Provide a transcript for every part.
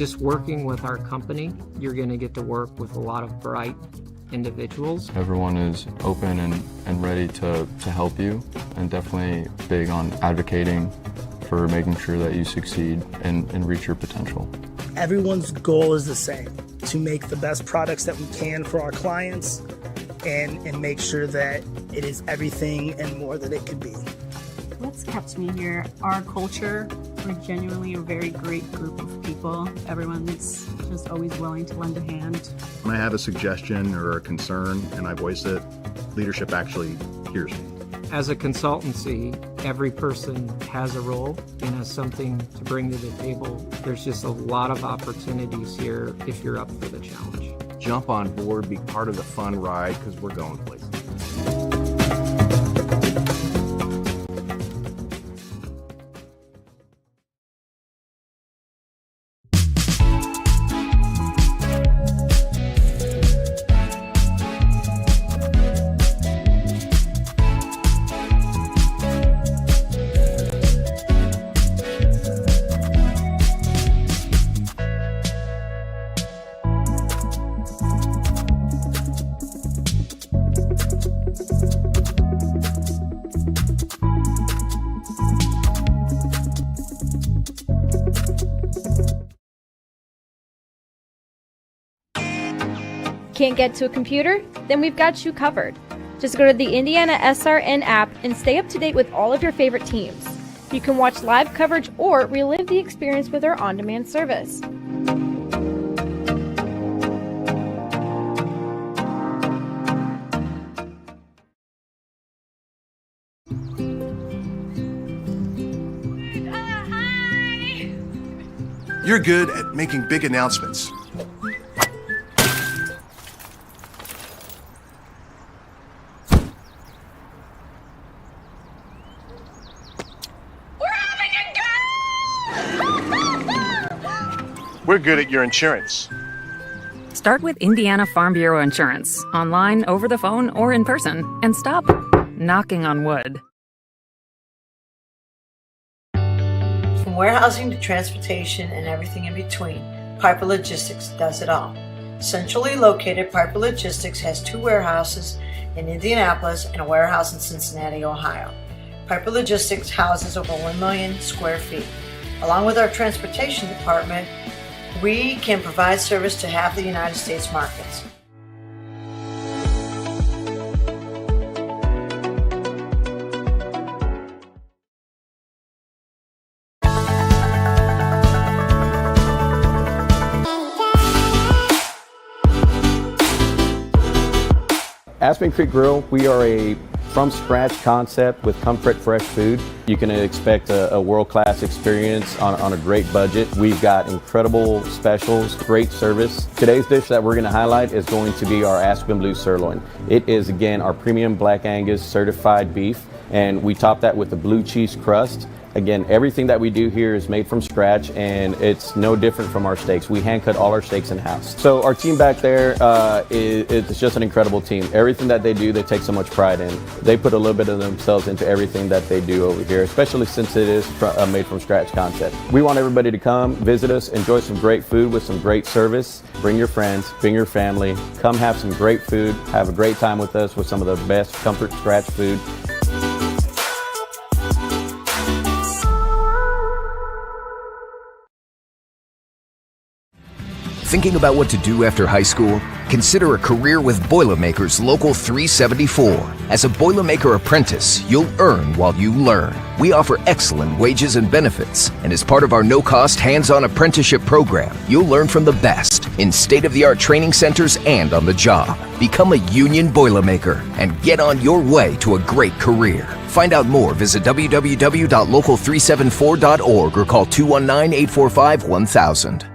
just working with our company, you're going to get to work with a lot of bright individuals. Everyone is open and ready to help you, and definitely big on advocating for making sure that you succeed and reach your potential. Everyone's goal is the same, to make the best products that we can for our clients and make sure that it is everything and more that it could be. What's kept me here? Our culture. We're genuinely a very great group of people. Everyone's just always willing to lend a hand. When I have a suggestion or a concern and I voice it, leadership actually hears me. As a consultancy, every person has a role and has something to bring to the table. There's just a lot of opportunities here if you're up for the challenge. Jump on board, be part of the fun ride, because we're going places. Can't get to a computer? Then we've got you covered. Just go to the IndianaSRN app and stay up to date with all of your favorite teams. You can watch live coverage or relive the experience with our on-demand service. You're good at making big announcements. We're good at your insurance. Start with Indiana Farm Bureau Insurance, online, over the phone, or in person, and stop knocking on wood. From warehousing to transportation and everything in between, Piper Logistics does it all. Centrally located, Piper Logistics has 2 warehouses in Indianapolis and a warehouse in Cincinnati, Ohio. Piper Logistics houses over 1 million square feet. Along with our transportation department, we can provide service to half the United States markets. Aspen Creek Grill, we are a from-scratch concept with comfort fresh food. You can expect a world-class experience on a great budget. We've got incredible specials, great service. Today's dish that we're going to highlight is going to be our Aspen Blue Sirloin. It is, again, our premium Black Angus certified beef, and we top that with a blue cheese crust. Again, everything that we do here is made from scratch, and it's no different from our steaks. We hand cut all our steaks in-house. So our team back there it's just an incredible team. Everything that they do, they take so much pride in. They put a little bit of themselves into everything that they do over here, especially since it is a made from scratch concept. We want everybody to come, visit us, enjoy some great food with some great service. Bring your friends, bring your family, come have some great food, have a great time with us with some of the best comfort scratch food. Thinking about what to do after high school? Consider a career with Boilermakers Local 374. As a Boilermaker apprentice, you'll earn while you learn. We offer excellent wages and benefits, and as part of our no-cost hands-on apprenticeship program, you'll learn from the best in state-of-the-art training centers and on the job. Become a union Boilermaker and get on your way to a great career. Find out more, visit www.local374.org or call 219-845-1000.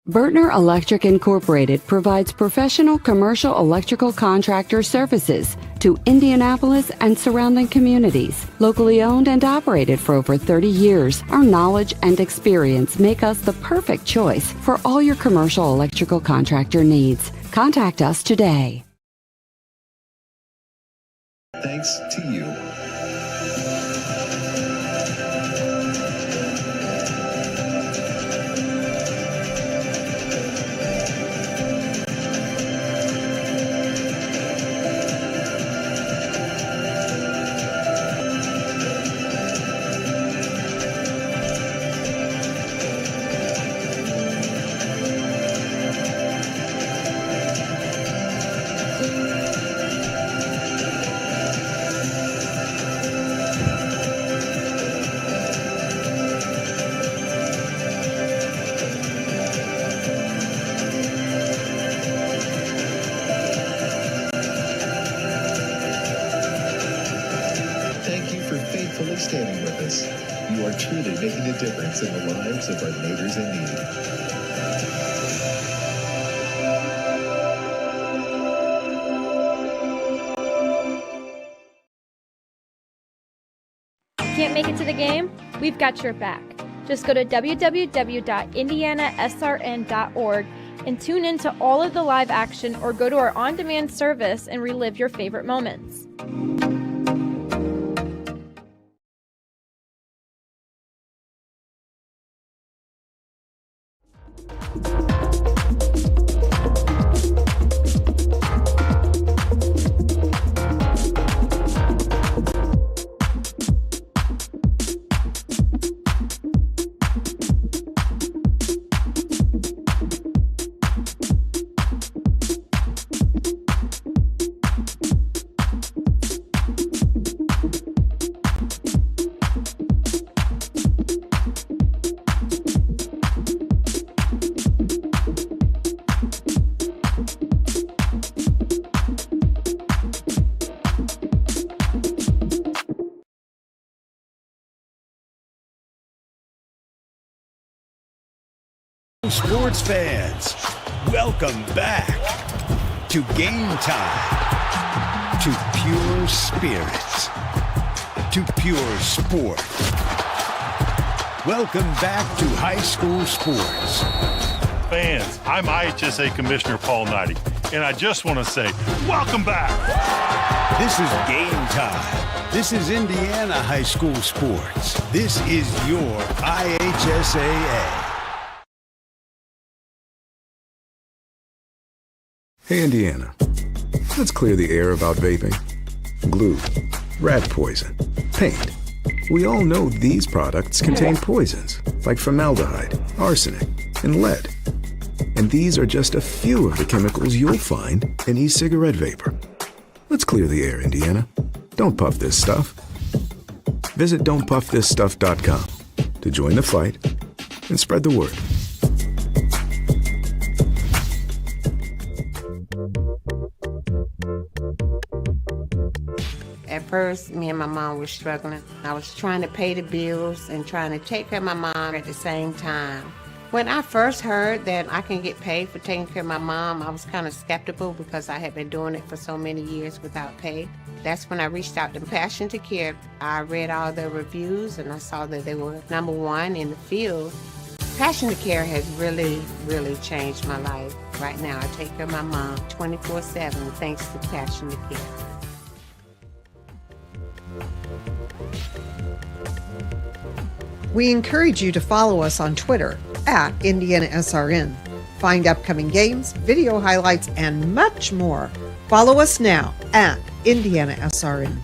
Bertner Electric Incorporated provides professional commercial electrical contractor services to Indianapolis and surrounding communities. Locally owned and operated for over 30 years, our knowledge and experience make us the perfect choice for all your commercial electrical contractor needs. Contact us today. Thanks to you. standing with us. You are truly making a difference in the lives of our neighbors in need. Can't make it to the game? We've got your back. Just go to www.IndianaSRN.org and tune in to all of the live action, or go to our on-demand service and relive your favorite moments. Sports fans, welcome back to Game Time, to pure spirits, to pure sport. Welcome back to high school sports. Fans, I'm IHSA Commissioner Paul Knighty, and I just want to say, welcome back. This is Game Time. This is Indiana high school sports. This is your IHSAA. Hey, Indiana, let's clear the air about vaping. Glue, rat poison, paint. We all know these products contain poisons like formaldehyde, arsenic, and lead. And these are just a few of the chemicals you'll find in e-cigarette vapor. Let's clear the air, Indiana. Don't puff this stuff. Visit don'tpuffthisstuff.com to join the fight and spread the word. At first, me and my mom were struggling. I was trying to pay the bills and trying to take care of my mom at the same time. When I first heard that I can get paid for taking care of my mom, I was kind of skeptical because I had been doing it for so many years without pay. That's when I reached out to Passion to Care. I read all the reviews and I saw that they were #1 in the field. Passion to Care has really, really changed my life. Right now, I take care of my mom 24/7 thanks to Passion to Care. We encourage you to follow us on Twitter at IndianaSRN. Find upcoming games, video highlights, and much more. Follow us now at IndianaSRN.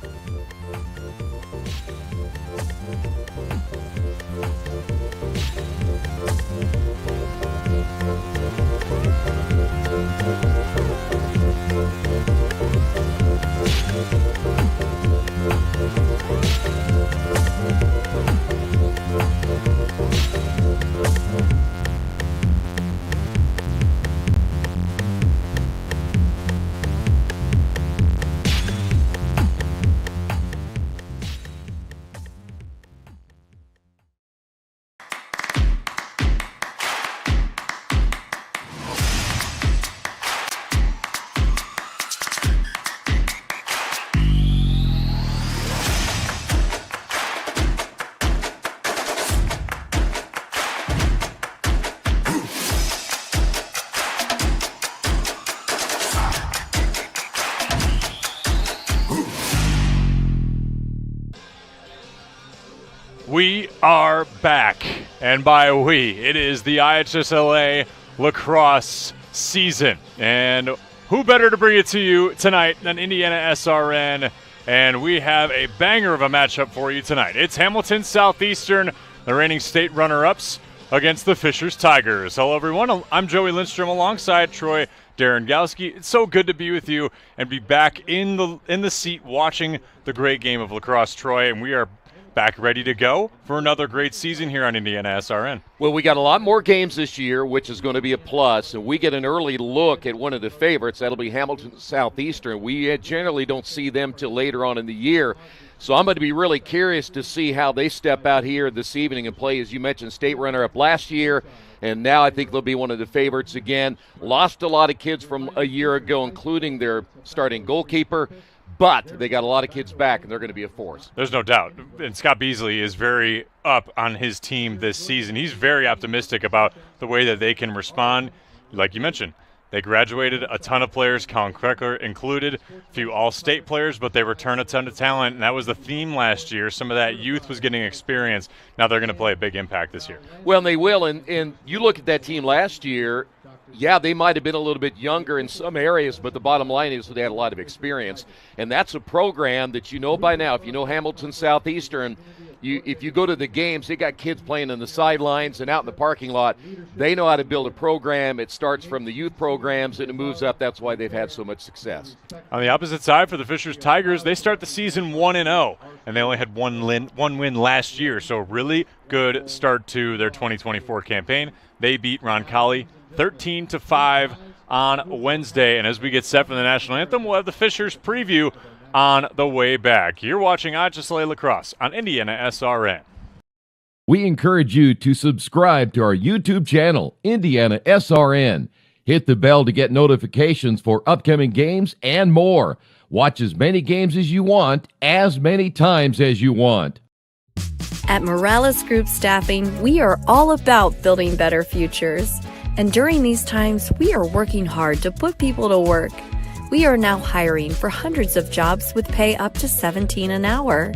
We are back, and by we, it is the IHSLA lacrosse season. And who better to bring it to you tonight than IndianaSRN? And we have a banger of a matchup for you tonight. It's Hamilton Southeastern, the reigning state runner-ups, against the Fishers Tigers. Hello, everyone. I'm Joey Lindstrom alongside Troy Darengowski. It's so good to be with you and be back in the seat watching the great game of lacrosse, Troy. And we are back ready to go for another great season here on IndianaSRN. Well, we got a lot more games this year, which is going to be a plus, and we get an early look at one of the favorites. That'll be Hamilton Southeastern. We generally don't see them till later on in the year. So I'm going to be really curious to see how they step out here this evening and play, as you mentioned, state runner-up last year. And now I think they'll be one of the favorites again. Lost a lot of kids from a year ago, including their starting goalkeeper. But they got a lot of kids back, and they're going to be a force. There's no doubt. And Scott Beasley is very up on his team this season. He's very optimistic about the way that they can respond. Like you mentioned, they graduated a ton of players, Colin Kreckler included, a few all-state players, but they return a ton of talent, and that was the theme last year. Some of that youth was getting experience. Now they're going to play a big impact this year. Well, they will, and you look at that team last year, yeah, they might have been a little bit younger in some areas, but the bottom line is they had a lot of experience. And that's a program that you know by now. If you know Hamilton Southeastern, if you go to the games, they got kids playing on the sidelines and out in the parking lot. They know how to build a program. It starts from the youth programs and it moves up. That's why they've had so much success. On the opposite side, for the Fishers Tigers, they start the season 1-0, and they only had one win last year. So really good start to their 2024 campaign. They beat Roncalli 13-5 on Wednesday. And as we get set for the national anthem, we'll have the Fishers preview on the way back. You're watching IHSLA Lacrosse on IndianaSRN. We encourage you to subscribe to our YouTube channel, IndianaSRN. Hit the bell to get notifications for upcoming games and more. Watch as many games as you want, as many times as you want. At Morales Group Staffing, we are all about building better futures. And during these times, we are working hard to put people to work. We are now hiring for hundreds of jobs with pay up to $17 an hour.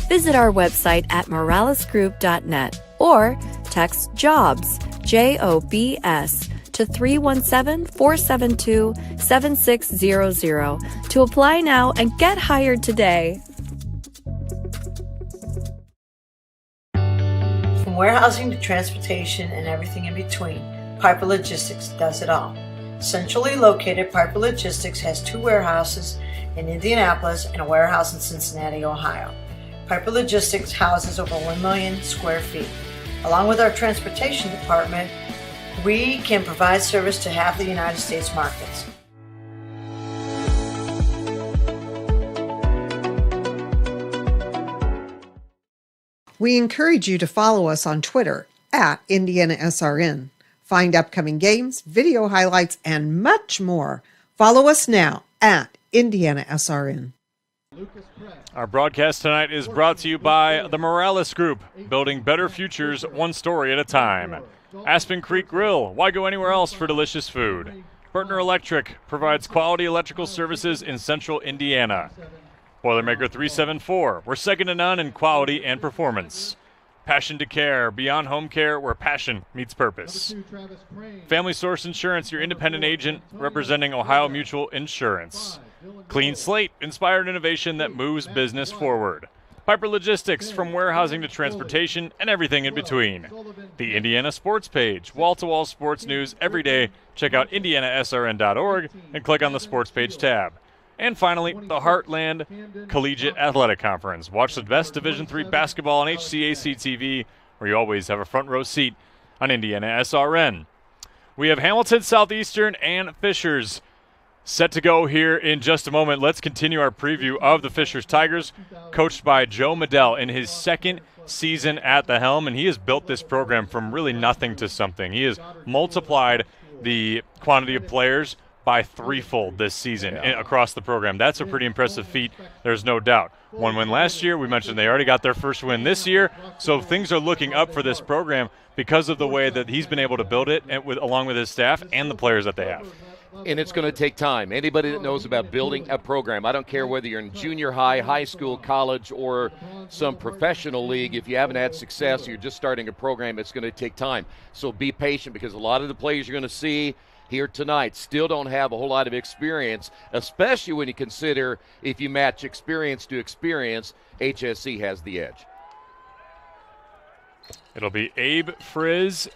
Visit our website at moralesgroup.net or text JOBS, JOBS, to 317-472-7600 to apply now and get hired today. From warehousing to transportation and everything in between, Piper Logistics does it all. Centrally located, Piper Logistics has 2 warehouses in Indianapolis and a warehouse in Cincinnati, Ohio. Piper Logistics houses over 1 million square feet. Along with our transportation department, we can provide service to half the United States markets. We encourage you to follow us on Twitter at IndianaSRN. Find upcoming games, video highlights, and much more. Follow us now at IndianaSRN. Our broadcast tonight is brought to you by the Morales Group, building better futures one story at a time. Aspen Creek Grill, why go anywhere else for delicious food? Burtner Electric provides quality electrical services in central Indiana. Boilermaker 374, we're second to none in quality and performance. Passion to Care, beyond home care where passion meets purpose. Family Source Insurance, your independent agent representing Ohio Mutual Insurance. Clean Slate, inspired innovation that moves business forward. Piper Logistics, from warehousing to transportation and everything in between. The Indiana Sports Page, wall-to-wall sports news every day. Check out IndianaSRN.org and click on the Sports Page tab. And finally, the Heartland Collegiate Athletic Conference. Watch the best Division III basketball on HCAC TV, where you always have a front row seat on IndianaSRN. We have Hamilton Southeastern and Fishers set to go here in just a moment. Let's continue our preview of the Fishers Tigers, coached by Joe Medell in his second season at the helm, and he has built this program from really nothing to something. He has multiplied the quantity of players by threefold this season across the program. That's a pretty impressive feat, there's no doubt. 1 win last year. We mentioned they already got their first win this year. So things are looking up for this program because of the way that he's been able to build it and along with his staff and the players that they have. And it's going to take time. Anybody that knows about building a program, I don't care whether you're in junior high, high school, college, or some professional league, if you haven't had success or you're just starting a program, it's going to take time. So be patient, because a lot of the players you're going to see here tonight still don't have a whole lot of experience, especially when you consider if you match experience to experience, HSC has the edge. It'll be Abe Frizz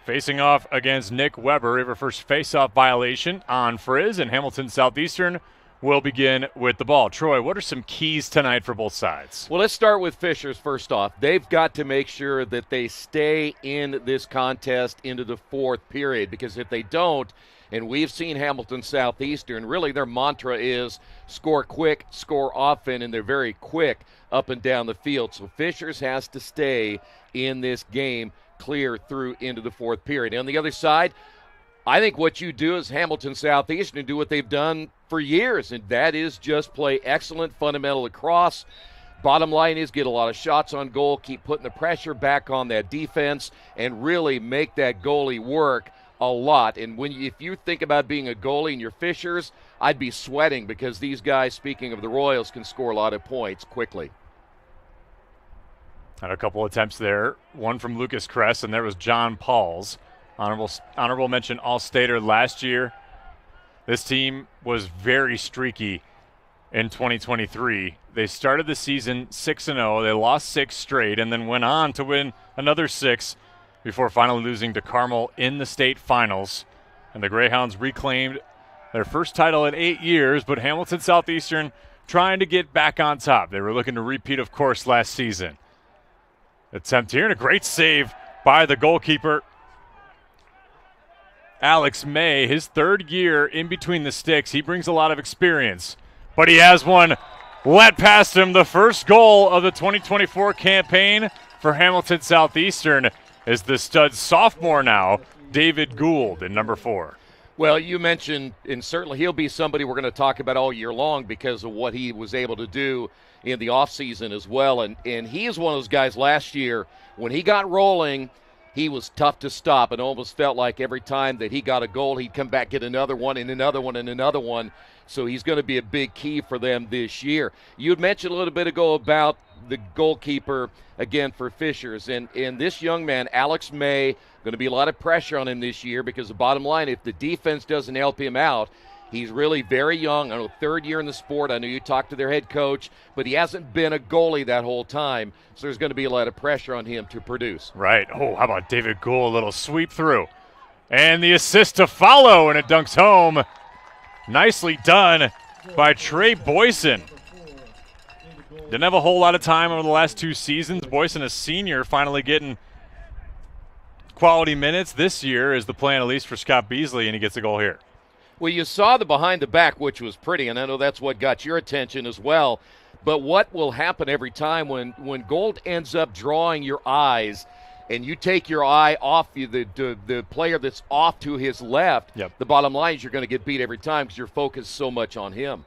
facing off against Nick Weber. We have our first face-off violation on Frizz, and Hamilton Southeastern will begin with the ball. Troy, what are some keys tonight for both sides? Well, let's start with Fishers first off. They've got to make sure that they stay in this contest into the fourth period, because if they don't, And we've seen Hamilton Southeastern, really their mantra is score quick, score often, and they're very quick up and down the field. So Fishers has to stay in this game clear through into the fourth period. On the other side, I think what you do is Hamilton Southeastern do what they've done for years, and that is just play excellent fundamental lacrosse. Bottom line is get a lot of shots on goal, keep putting the pressure back on that defense, and really make that goalie work a lot. And if you think about being a goalie and you're Fishers, I'd be sweating because these guys, speaking of the Royals, can score a lot of points quickly. Had a couple attempts there. One from Lucas Kress, and there was John Pauls. Honorable mention All-Stater last year. This team was very streaky in 2023. They started the season 6-0. They lost 6 straight and then went on to win another 6 before finally losing to Carmel in the state finals. And the Greyhounds reclaimed their first title in 8 years, but Hamilton Southeastern trying to get back on top. They were looking to repeat, of course, last season. Attempt here and a great save by the goalkeeper, Alex May. His third year in between the sticks. He brings a lot of experience, but he has one let past him. The first goal of the 2024 campaign for Hamilton Southeastern is the stud sophomore now, David Gould, in number 4. Well, you mentioned, and certainly he'll be somebody we're going to talk about all year long because of what he was able to do in the offseason as well. And he is one of those guys last year, when he got rolling, he was tough to stop. It almost felt like every time that he got a goal, he'd come back, get another one, and another one, and another one. So he's going to be a big key for them this year. You had mentioned a little bit ago about the goalkeeper, again, for Fishers. And this young man, Alex May, going to be a lot of pressure on him this year because the bottom line, if the defense doesn't help him out, he's really very young. I know, third year in the sport. I know you talked to their head coach, but he hasn't been a goalie that whole time. So there's going to be a lot of pressure on him to produce. Right. Oh, how about David Gould? A little sweep through. And the assist to follow, and it dunks home. Nicely done by Trey Boyson. Didn't have a whole lot of time over the last 2 seasons. Boyson, a senior, finally getting quality minutes this year is the plan, at least for Scott Beasley, and he gets a goal here. Well, you saw the behind the back, which was pretty, and I know that's what got your attention as well. But what will happen every time when Gold ends up drawing your eyes and you take your eye off the player that's off to his left, the bottom line is you're going to get beat every time because you're focused so much on him.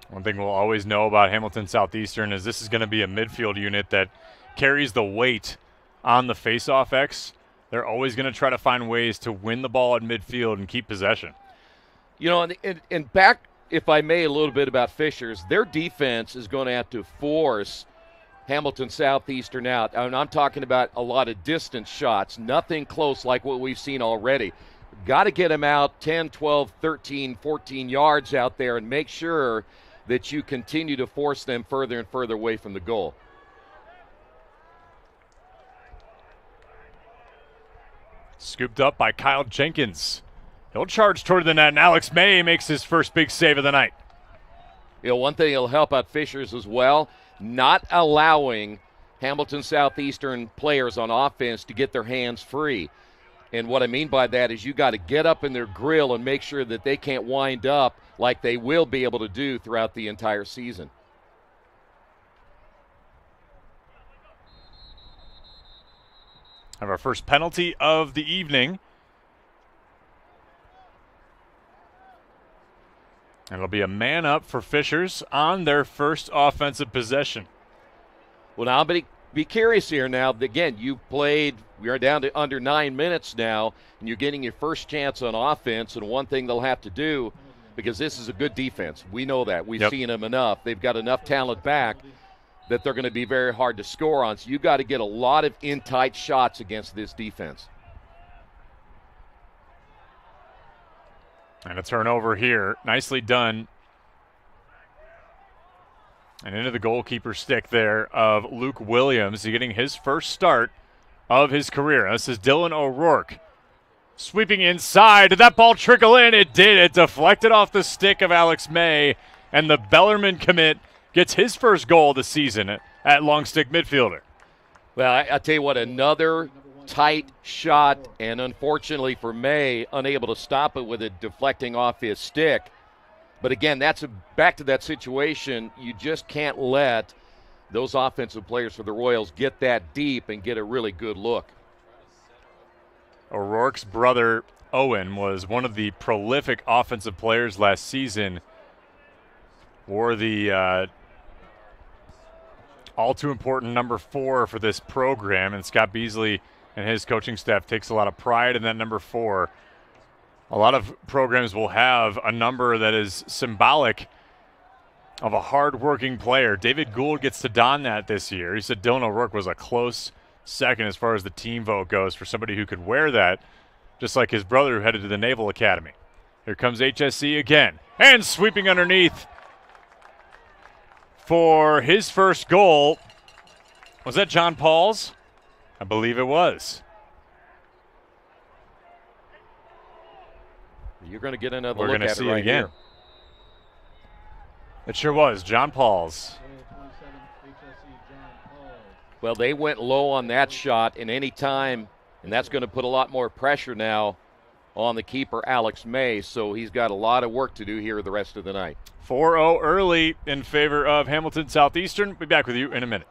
One thing we'll always know about Hamilton Southeastern is this is going to be a midfield unit that carries the weight on the face-off X. They're always going to try to find ways to win the ball at midfield and keep possession. You know, and back, if I may, a little bit about Fishers, their defense is going to have to force Hamilton Southeastern out. And I'm talking about a lot of distance shots, nothing close like what we've seen already. Got to get them out 10, 12, 13, 14 yards out there and make sure that you continue to force them further and further away from the goal. Scooped up by Kyle Jenkins. He'll charge toward the net, and Alex May makes his first big save of the night. You know, one thing that'll help out Fishers as well, not allowing Hamilton Southeastern players on offense to get their hands free. And what I mean by that is you got to get up in their grill and make sure that they can't wind up like they will be able to do throughout the entire season. Have our first penalty of the evening. And it'll be a man up for Fishers on their first offensive possession. Well, now, but be curious here now. Again, you played, we are down to under 9 minutes now, and you're getting your first chance on offense. And one thing they'll have to do, because this is a good defense, we know that. We've seen them enough. They've got enough talent back that they're going to be very hard to score on. So you got to get a lot of in-tight shots against this defense. And a turnover here. Nicely done. And into the goalkeeper stick there of Luke Williams. He's getting his first start of his career. This is Dylan O'Rourke. Sweeping inside. Did that ball trickle in? It did. It deflected off the stick of Alex May. And the Bellarmine commit gets his first goal of the season at long stick midfielder. Well, I tell you what, another tight shot, and unfortunately for May, unable to stop it with it deflecting off his stick. But again, that's back to that situation. You just can't let those offensive players for the Royals get that deep and get a really good look. O'Rourke's brother, Owen, was one of the prolific offensive players last season. Wore the all too important number 4 for this program, and Scott Beasley and his coaching staff takes a lot of pride in that number 4. A lot of programs will have a number that is symbolic of a hard-working player. David Gould gets to don that this year. He said Dylan O'Rourke was a close second as far as the team vote goes for somebody who could wear that, just like his brother who headed to the Naval Academy. Here comes HSC again, and sweeping underneath for his first goal. Was that John Paul's? I believe it was. You're going to get another We're look going to at see it right again. here. It sure was John Paul's. Well, they went low on that shot, and any time, and that's going to put a lot more pressure now on the keeper, Alex May, so he's got a lot of work to do here the rest of the night. 4-0 early in favor of Hamilton Southeastern. We'll be back with you in a minute.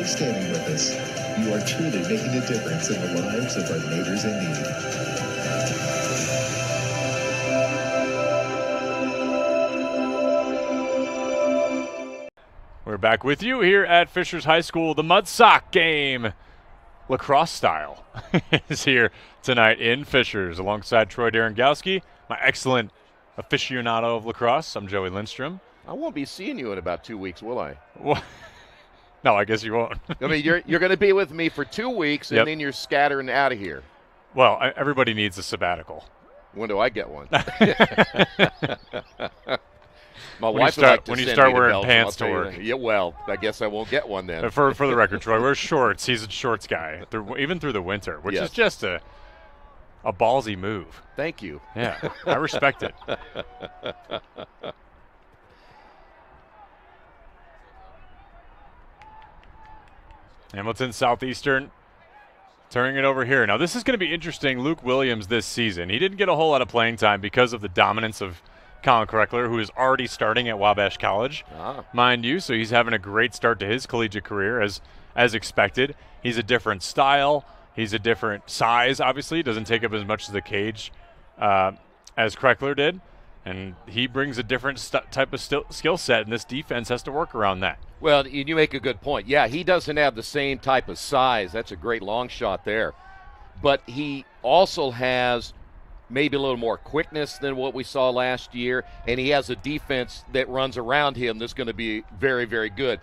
Standing with us. You are truly making a difference in the lives of our neighbors in need. We're back with you here at Fishers High School. The Mud Sock game, lacrosse style, is here tonight in Fishers alongside Troy Darengowski, my excellent aficionado of lacrosse. I'm Joey Lindstrom. I won't be seeing you in about 2 weeks, will I? Well, no, I guess you won't. I mean, you're going to be with me for 2 weeks, and then you're scattering out of here. Well, everybody needs a sabbatical. When do I get one? My when wife you start wearing pants to work. Yeah, well, I guess I won't get one then. For the record, Troy wears shorts. He's a shorts guy, even through the winter, which is just a ballsy move. Thank you. Yeah, I respect it. Hamilton Southeastern turning it over here. Now, this is going to be interesting. Luke Williams this season. He didn't get a whole lot of playing time because of the dominance of Colin Kreckler, who is already starting at Wabash College, mind you. So he's having a great start to his collegiate career as expected. He's a different style. He's a different size, obviously. He doesn't take up as much of the cage as Kreckler did. And he brings a different type of skill set, and this defense has to work around that. Well, you make a good point. Yeah, he doesn't have the same type of size. That's a great long shot there. But he also has maybe a little more quickness than what we saw last year, and he has a defense that runs around him that's going to be very, very good.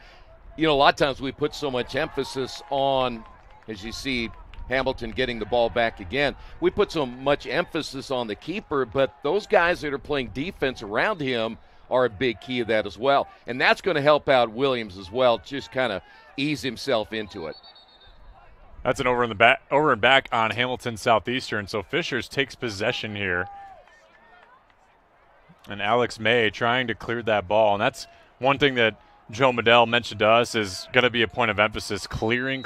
You know, a lot of times we put so much emphasis on, as you see, Hamilton getting the ball back again. We put so much emphasis on the keeper, but those guys that are playing defense around him are a big key of that as well. And that's going to help out Williams as well, just kind of ease himself into it. That's an over and back on Hamilton Southeastern. So Fishers takes possession here. And Alex May trying to clear that ball. And that's one thing that Joe Medell mentioned to us is going to be a point of emphasis, clearing.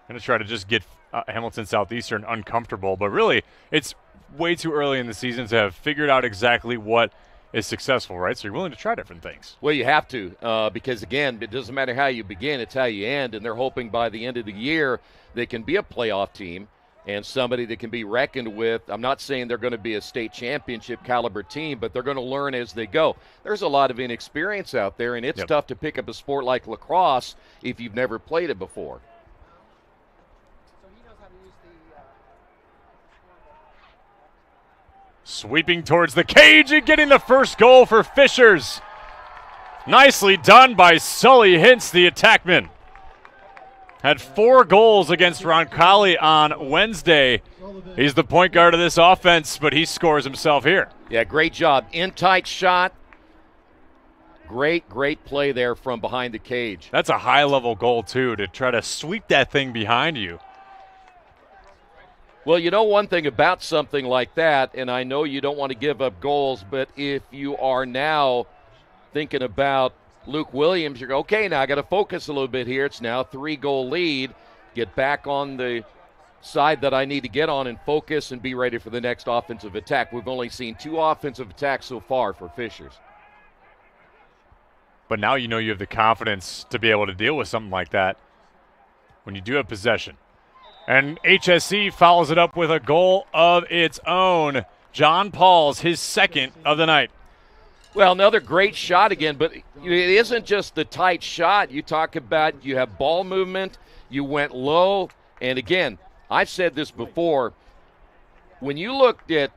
Going to try to just get Hamilton Southeastern uncomfortable. But really, it's way too early in the season to have figured out exactly what is successful, right? So you're willing to try different things. Well, you have to because, again, it doesn't matter how you begin, it's how you end. And they're hoping by the end of the year they can be a playoff team. and somebody that can be reckoned with. I'm not saying they're going to be a state championship caliber team, but they're going to learn as they go. There's a lot of inexperience out there, and it's tough to pick up a sport like lacrosse if you've never played it before. Sweeping towards the cage and getting the first goal for Fishers. Nicely done by Sully Hintz, the attackman. Had 4 goals against Roncalli on Wednesday. He's the point guard of this offense, but he scores himself here. Yeah, great job. In tight shot. Great play there from behind the cage. That's a high-level goal, too, to try to sweep that thing behind you. Well, you know one thing about something like that, and I know you don't want to give up goals, but if you are now thinking about Luke Williams, you're okay, now I got to focus a little bit here. It's now a 3-goal lead. Get back on the side that I need to get on and focus and be ready for the next offensive attack. We've only seen 2 offensive attacks so far for Fishers. But now you know you have the confidence to be able to deal with something like that when you do have possession. And HSE follows it up with a goal of its own. John Paul's his second of the night. Well, another great shot again, but it isn't just the tight shot. You talk about you have ball movement, you went low, and again, I've said this before, when you looked at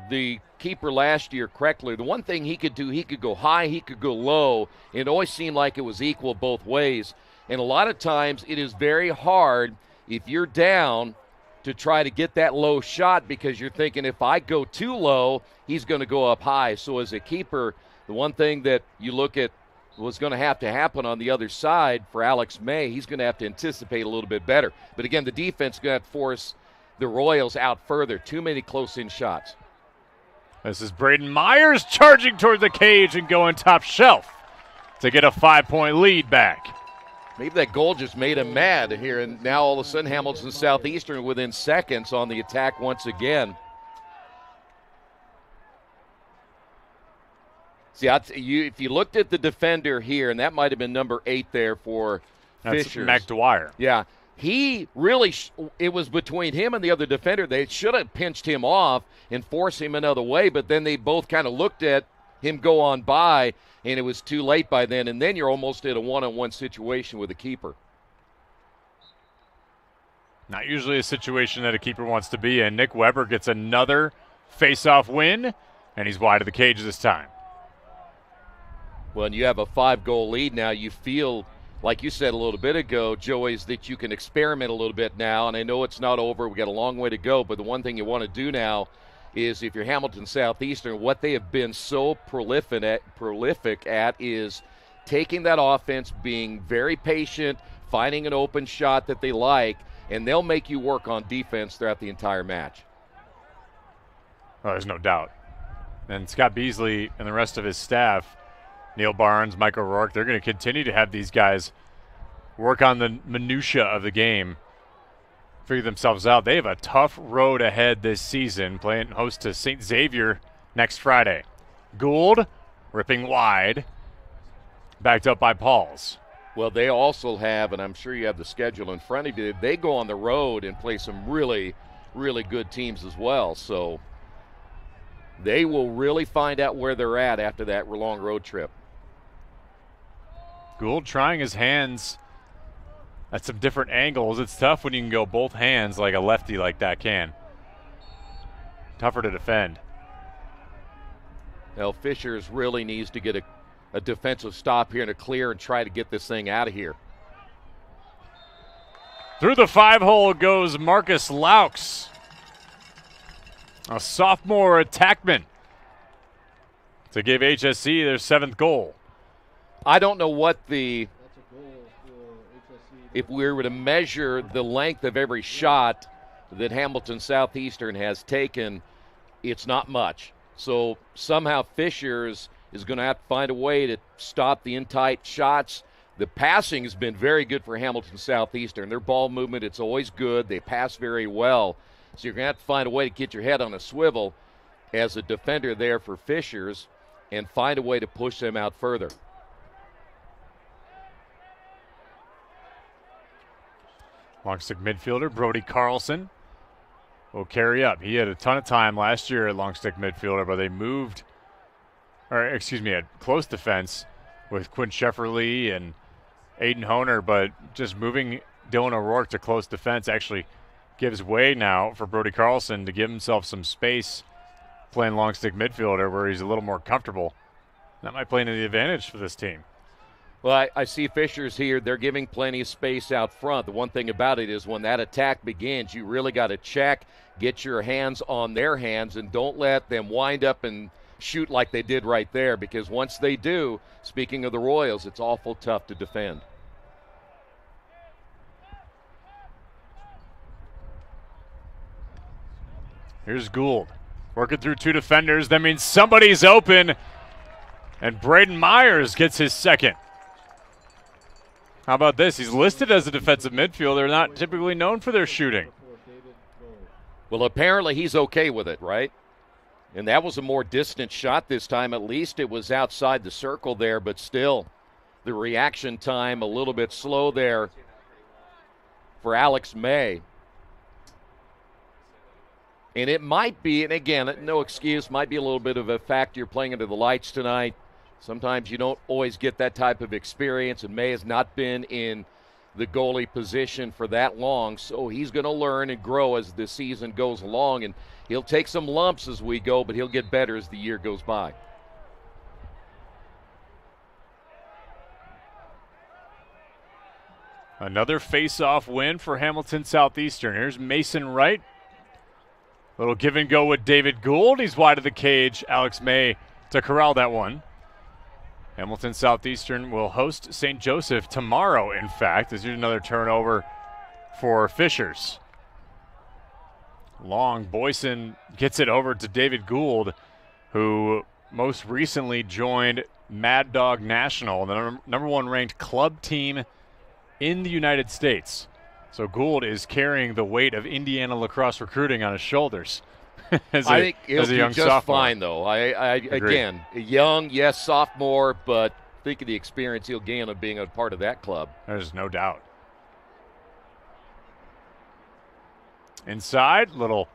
the keeper last year, Kreckler, the one thing he could do, he could go high, he could go low. It always seemed like it was equal both ways. And a lot of times it is very hard if you're down to try to get that low shot because you're thinking if I go too low, he's going to go up high. So as a keeper, the one thing that you look at was going to happen on the other side for Alex May, he's going to have to anticipate a little bit better. But again, the defense is going to have to force the Royals out further. Too many close-in shots. This is Braden Myers charging toward the cage and going top shelf to get a 5-point lead back. Maybe that goal just made him mad here, and now all of a sudden Hamilton Southeastern within seconds on the attack once again. See, if you looked at the defender here, and that might have been number 8 there for Fishers. That's McDwyer. Yeah, he really, it was between him and the other defender. They should have pinched him off and forced him another way, but then they both kind of looked at him go on by, and it was too late by then, and then you're almost at a one-on-one situation with a keeper. Not usually a situation that a keeper wants to be in. Nick Weber gets another face-off win, and he's wide of the cage this time. When you have a 5-goal lead now, you feel, like you said a little bit ago, Joey, is that you can experiment a little bit now, and I know it's not over. We got a long way to go, but the one thing you want to do now is if you're Hamilton Southeastern, what they have been so prolific at is taking that offense, being very patient, finding an open shot that they like, and they'll make you work on defense throughout the entire match. Oh, there's no doubt. And Scott Beasley and the rest of his staff, Neil Barnes, Mike O'Rourke, they're going to continue to have these guys work on the minutia of the game, figure themselves out. They have a tough road ahead this season, playing host to St. Xavier next Friday. Gould ripping wide, backed up by Pauls. Well, they also have, and I'm sure you have the schedule in front of you, they go on the road and play some really, really good teams as well. So they will really find out where they're at after that long road trip. Gould trying his hands at some different angles. It's tough when you can go both hands like a lefty like that can. Tougher to defend. Well, Fishers really needs to get a defensive stop here and a clear and try to get this thing out of here. Through the 5-hole goes Marcus Laux, a sophomore attackman, to give HSC their 7th goal. I don't know what if we were to measure the length of every shot that Hamilton Southeastern has taken, it's not much. So somehow Fishers is going to have to find a way to stop the in-tight shots. The passing has been very good for Hamilton Southeastern. Their ball movement, it's always good. They pass very well. So you're going to have to find a way to get your head on a swivel as a defender there for Fishers and find a way to push them out further. Long stick midfielder Brody Carlson will carry up. He had a ton of time last year at long stick midfielder, but they moved, at close defense with Quinn Shefferly and Aiden Honer, but just moving Dylan O'Rourke to close defense actually gives way now for Brody Carlson to give himself some space playing long stick midfielder where he's a little more comfortable. That might play into the advantage for this team. Well, I see Fishers here. They're giving plenty of space out front. The one thing about it is when that attack begins, you really got to check, get your hands on their hands, and don't let them wind up and shoot like they did right there, because once they do, speaking of the Royals, it's awful tough to defend. Here's Gould working through 2 defenders. That means somebody's open, and Braden Myers gets his second. How about this? He's listed as a defensive midfielder, not typically known for their shooting. Well, apparently he's okay with it, right? And that was a more distant shot this time. At least it was outside the circle there, but still the reaction time a little bit slow there for Alex May. And it might be, and again, no excuse, might be a little bit of a factor. You're playing under the lights tonight. Sometimes you don't always get that type of experience, and May has not been in the goalie position for that long, so he's going to learn and grow as the season goes along, and he'll take some lumps as we go, but he'll get better as the year goes by. Another face-off win for Hamilton Southeastern. Here's Mason Wright. Little give and go with David Gould. He's wide of the cage. Alex May to corral that one. Hamilton Southeastern will host St. Joseph tomorrow, in fact. This is another turnover for Fishers. Long. Boyson gets it over to David Gould, who most recently joined Mad Dog National, the number 1 ranked club team in the United States. So Gould is carrying the weight of Indiana lacrosse recruiting on his shoulders. I think he'll as a do young just sophomore. fine, though. Again, young, yes, sophomore, but think of the experience he'll gain of being a part of that club. There's no doubt. Inside, little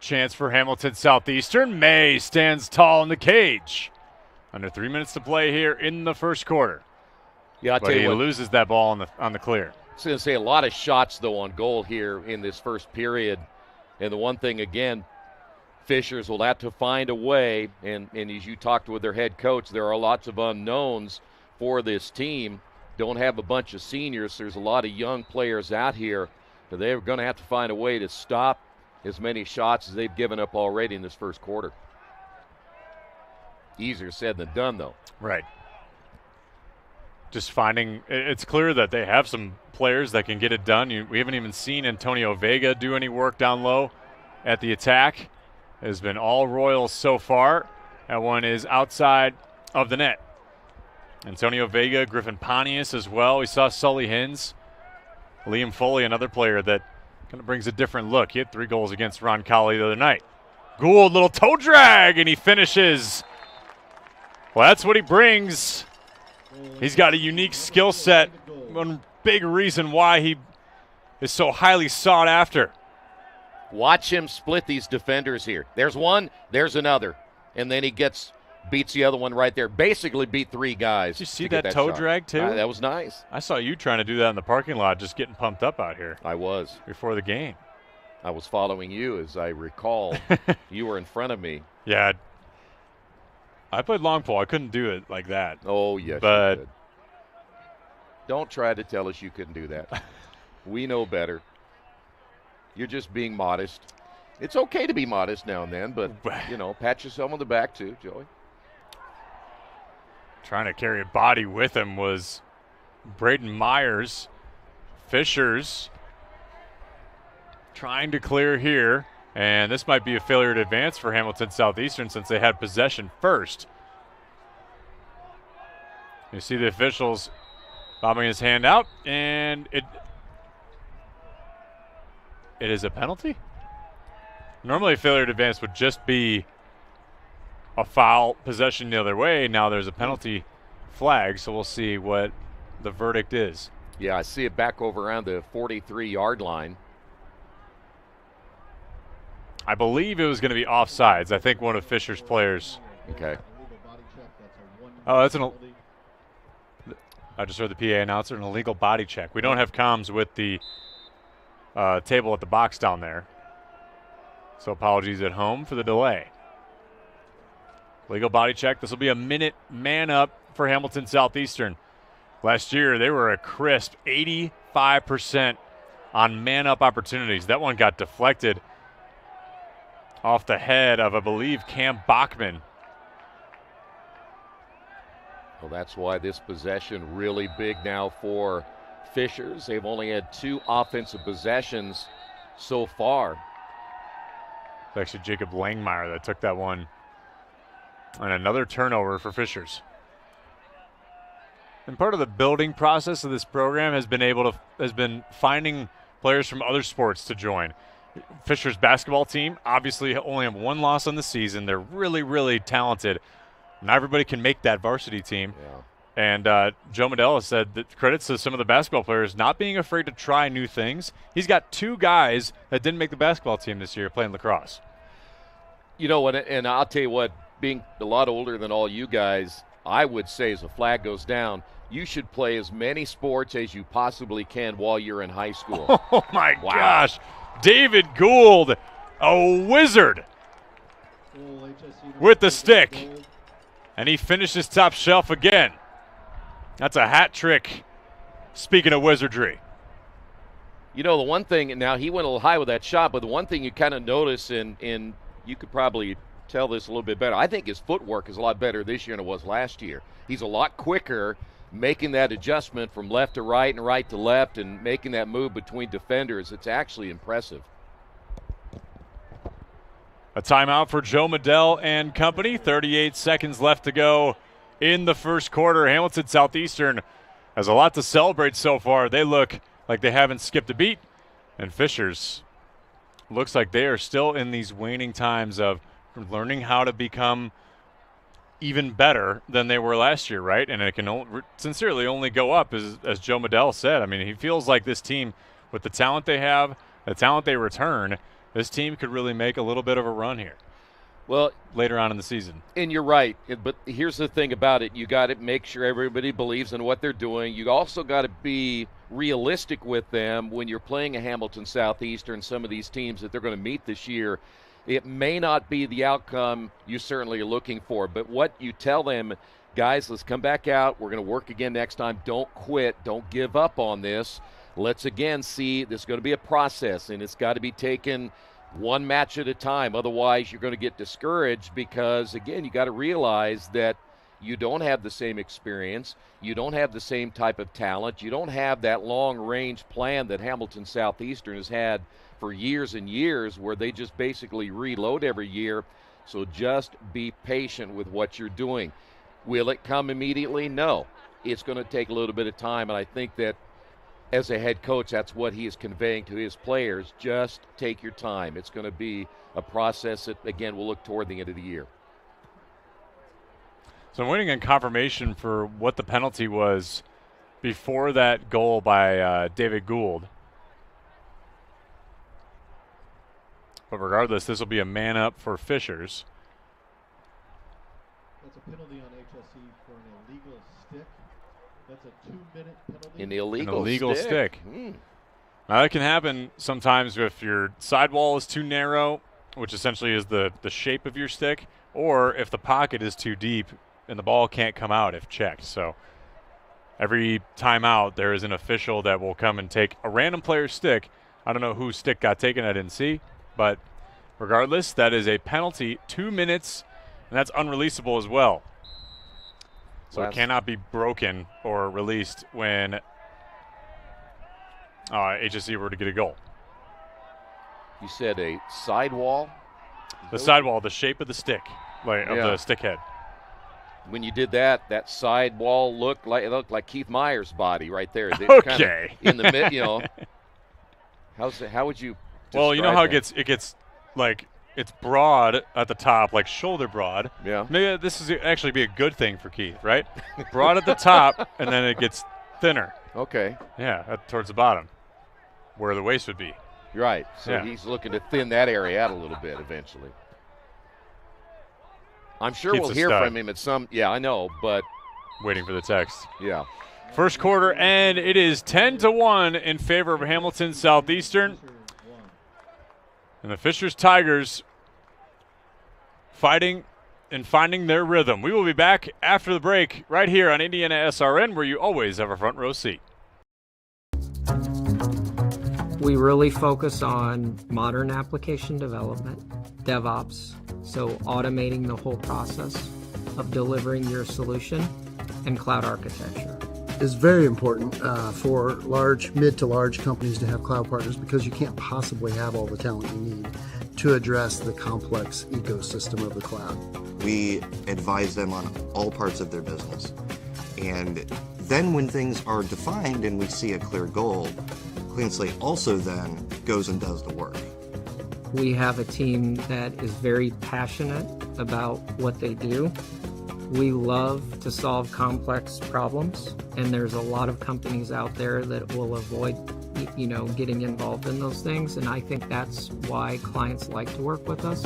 chance for Hamilton Southeastern. May stands tall in the cage. Under 3 minutes to play here in the first quarter. Yeah, I'll but tell you he what, loses that ball on the clear. I was going to say a lot of shots, though, on goal here in this first period. And the one thing, again, Fishers will have to find a way, and as you talked with their head coach, there are lots of unknowns for this team. Don't have a bunch of seniors. There's a lot of young players out here. But they're going to have to find a way to stop as many shots as they've given up already in this first quarter. Easier said than done, though. Right. Just finding – it's clear that they have some players that can get it done. We haven't even seen Antonio Vega do any work down low at the attack. It has been all Royals so far. That one is outside of the net. Antonio Vega, Griffin Pontius as well. We saw Sully Hins. Liam Foley, another player that kind of brings a different look. He had 3 goals against Ron Colley the other night. Gould, little toe drag, and he finishes. Well, that's what he brings. He's got a unique skill set. One big reason why he is so highly sought after. Watch him split these defenders here. There's one, there's another. And then he beats the other one right there. Basically beat 3 guys. Did you see that toe drag too? That was nice. I saw you trying to do that in the parking lot, just getting pumped up out here. I was. Before the game. I was following you, as I recall. You were in front of me. Yeah. I played long pole. I couldn't do it like that. Oh, yes, but you could. Don't try to tell us you couldn't do that. We know better. You're just being modest. It's okay to be modest now and then, but, pat yourself on the back too, Joey. Trying to carry a body with him was Braden Myers. Fishers trying to clear here. And this might be a failure to advance for Hamilton Southeastern since they had possession first. You see the officials bobbing his hand out, and it is a penalty? Normally a failure to advance would just be a foul, possession the other way. Now there's a penalty flag, so we'll see what the verdict is. Yeah, I see it back over around the 43-yard line. I believe it was going to be offsides. I think one of Fisher's players. Okay. Oh, that's I just heard the PA announcer, an illegal body check. We don't have comms with the table at the box down there. So apologies at home for the delay. Legal body check. This will be a minute man up for Hamilton Southeastern. Last year, they were a crisp 85% on man up opportunities. That one got deflected off the head of, I believe, Cam Bachman. Well, that's why this possession really big now for Fishers. They've only had 2 offensive possessions so far. It's actually Jacob Langmeyer that took that one. And another turnover for Fishers. And part of the building process of this program has been finding players from other sports to join. Fishers basketball team obviously only have 1 loss on the season. They're really, really talented. Not everybody can make that varsity team. Yeah. And Joe Medella said that credits to some of the basketball players not being afraid to try new things. He's got 2 guys that didn't make the basketball team this year playing lacrosse. You know what, and I'll tell you what, being a lot older than all you guys, I would say as the flag goes down, you should play as many sports as you possibly can while you're in high school. Oh, my gosh. David Gould, a wizard with the stick. And he finishes top shelf again. That's a hat trick, speaking of wizardry. You know, the one thing, now he went a little high with that shot, but the one thing you kind of notice, and you could probably tell this a little bit better, I think his footwork is a lot better this year than it was last year. He's a lot quicker making that adjustment from left to right and right to left and making that move between defenders. It's actually impressive. A timeout for Joe Medell and company. 38 seconds left to go in the first quarter. Hamilton Southeastern has a lot to celebrate so far. They look like they haven't skipped a beat. And Fishers looks like they are still in these waning times of learning how to become even better than they were last year, right? And it can sincerely only go up, as Joe Medell said. I mean, he feels like this team, with the talent they have, the talent they return, this team could really make a little bit of a run here. Well, later on in the season. And you're right, but here's the thing about it. You got to make sure everybody believes in what they're doing. You also got to be realistic with them when you're playing a Hamilton Southeastern, some of these teams that they're going to meet this year. It may not be the outcome you certainly are looking for, but what you tell them, guys, let's come back out. We're going to work again next time. Don't quit. Don't give up on this. Let's again see this is going to be a process, and it's got to be taken one match at a time. Otherwise, you're going to get discouraged because, again, you got to realize that you don't have the same experience. You don't have the same type of talent. You don't have that long-range plan that Hamilton Southeastern has had for years and years, where they just basically reload every year. So just be patient with what you're doing. Will it come immediately? No. It's going to take a little bit of time, and I think that as a head coach, that's what he is conveying to his players. Just take your time. It's going to be a process that, again, we'll look toward the end of the year. So I'm waiting on confirmation for what the penalty was before that goal by David Gould. But regardless, this will be a man up for Fishers. That's a penalty on HSE for an illegal stick. That's a 2-minute penalty. An illegal stick. Now, that can happen sometimes if your sidewall is too narrow, which essentially is the shape of your stick, or if the pocket is too deep and the ball can't come out if checked. So every timeout, there is an official that will come and take a random player's stick. I don't know whose stick got taken. I didn't see. But regardless, that is a penalty, 2 minutes, and that's unreleasable as well. So it cannot be broken or released when HSE were to get a goal. You said a sidewall? The sidewall, the shape of the stick, of the stick head. When you did that, that sidewall looked like Keith Meyer's body right there. Okay. In the mid, you know. How would you? Well, you know how it gets like it's broad at the top, like shoulder broad. Yeah. Maybe this is actually be a good thing for Keith, right? Broad at the top, and then it gets thinner. Okay. Yeah, towards the bottom, where the waist would be. Right. So he's looking to thin that area out a little bit eventually. I'm sure Keeps we'll a hear stud. from him at some. Yeah, I know, but waiting for the text. Yeah. First quarter, and it is 10-1 in favor of Hamilton Southeastern. And the Fishers Tigers fighting and finding their rhythm. We will be back after the break right here on Indiana SRN, where you always have a front row seat. We really focus on modern application development, DevOps, so automating the whole process of delivering your solution, and cloud architecture. Is very important for mid to large companies to have cloud partners, because you can't possibly have all the talent you need to address the complex ecosystem of the cloud. We advise them on all parts of their business. And then when things are defined and we see a clear goal, Clean Slate also then goes and does the work. We have a team that is very passionate about what they do. We love to solve complex problems, and there's a lot of companies out there that will avoid, getting involved in those things, and I think that's why clients like to work with us.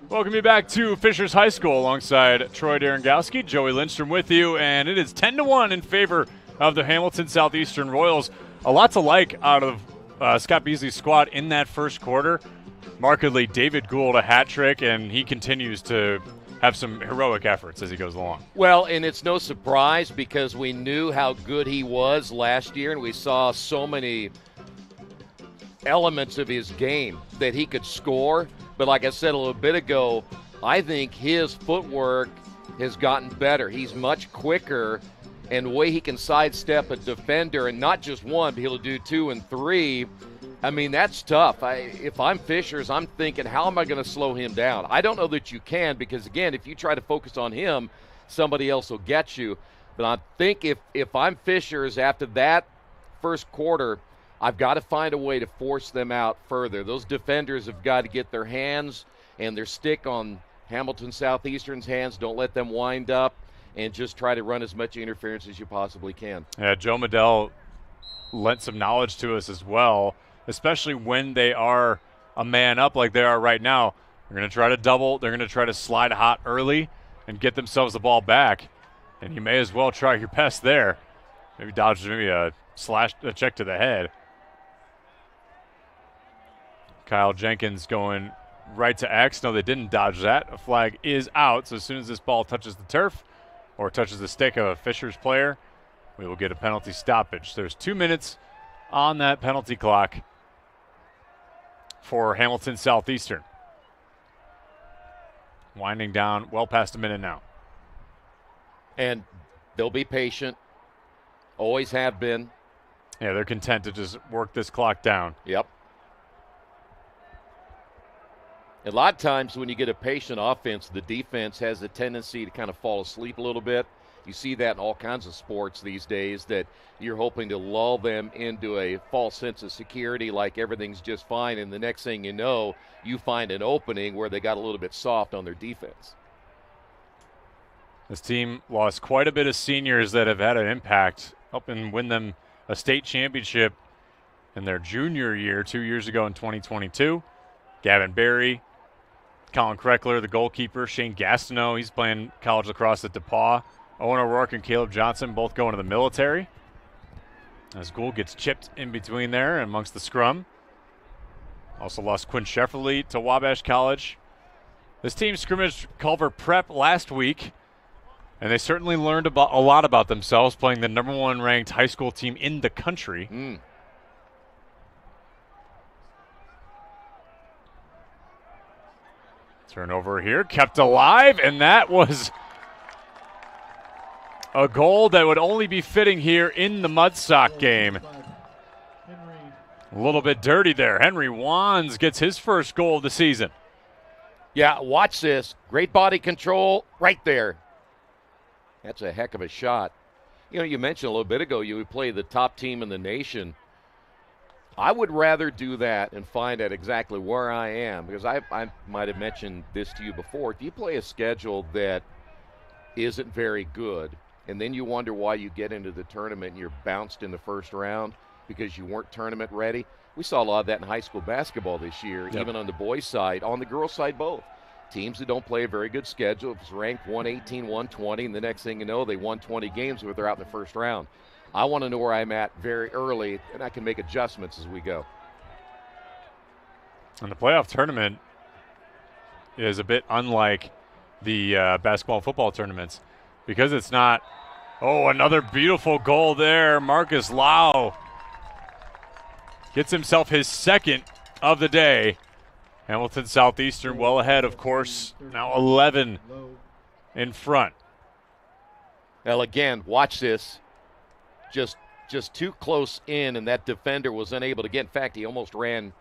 Welcome you back to Fishers High School alongside Troy Derengowski, Joey Lindstrom with you, and it is 10-1 in favor of the Hamilton Southeastern Royals. A lot to like out of Scott Beasley's squad in that first quarter. Markedly, David Gould a hat trick, and he continues to have some heroic efforts as he goes along. Well, and it's no surprise because we knew how good he was last year, and we saw so many elements of his game that he could score. But like I said a little bit ago, I think his footwork has gotten better. He's much quicker, and the way he can sidestep a defender, and not just one, but he'll do 2 and 3. I mean, that's tough. If I'm Fishers, I'm thinking, how am I going to slow him down? I don't know that you can, because, again, if you try to focus on him, somebody else will get you. But I think if I'm Fishers after that first quarter, I've got to find a way to force them out further. Those defenders have got to get their hands and their stick on Hamilton Southeastern's hands. Don't let them wind up, and just try to run as much interference as you possibly can. Yeah, Joe Medell lent some knowledge to us as well, especially when they are a man up like they are right now. They're going to try to double. They're going to try to slide hot early and get themselves the ball back, and you may as well try your best there. Maybe dodge a check to the head. Kyle Jenkins going right to X. No, they didn't dodge that. A flag is out, so as soon as this ball touches the turf or touches the stick of a Fishers player, we will get a penalty stoppage. There's 2 minutes on that penalty clock for Hamilton Southeastern. Winding down well past a minute now. And they'll be patient. Always have been. Yeah, they're content to just work this clock down. Yep. A lot of times when you get a patient offense, the defense has a tendency to kind of fall asleep a little bit. You see that in all kinds of sports these days, that you're hoping to lull them into a false sense of security, like everything's just fine, and the next thing you know, you find an opening where they got a little bit soft on their defense. This team lost quite a bit of seniors that have had an impact, helping win them a state championship in their junior year 2 years ago in 2022. Gavin Berry, Colin Kreckler, the goalkeeper, Shane Gastineau, he's playing college lacrosse at DePauw. Owen O'Rourke and Caleb Johnson both going to the military. As Gould gets chipped in between there amongst the scrum. Also lost Quinn Shefferly to Wabash College. This team scrimmaged Culver Prep last week, and they certainly learned a lot about themselves, playing the #1 ranked high school team in the country. Turnover here, kept alive, and that was a goal that would only be fitting here in the Mudsock game. A little bit dirty there. Henry Wands gets his first goal of the season. Yeah, watch this. Great body control right there. That's a heck of a shot. You know, you mentioned a little bit ago you would play the top team in the nation. I would rather do that and find out exactly where I am, because I might have mentioned this to you before. If you play a schedule that isn't very good, and then you wonder why you get into the tournament and you're bounced in the first round because you weren't tournament ready. We saw a lot of that in high school basketball this year, even on the boys' side, on the girls' side both. Teams that don't play a very good schedule, if it's ranked 118, 120, and the next thing you know, they won 20 games, but they're out in the first round. I want to know where I'm at very early, and I can make adjustments as we go. And the playoff tournament is a bit unlike the basketball and football tournaments because it's not, another beautiful goal there. Marcus Lau gets himself his second of the day. Hamilton Southeastern well ahead, of course, now 11 in front. Well, again, watch this. Just too close in, and that defender was unable to get. In fact, he almost looked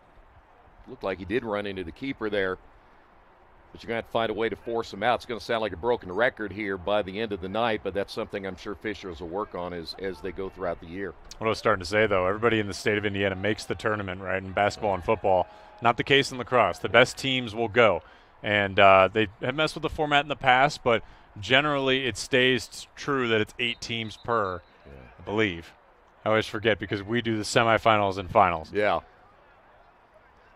like he did run into the keeper there. But you're going to have to find a way to force him out. It's going to sound like a broken record here by the end of the night, but that's something I'm sure Fishers will work on as they go throughout the year. What I was starting to say, though, everybody in the state of Indiana makes the tournament, right, in basketball and football. Not the case in lacrosse. The best teams will go. And they have messed with the format in the past, but generally it stays true that it's 8 teams per, I believe. I always forget because we do the semifinals and finals. Yeah.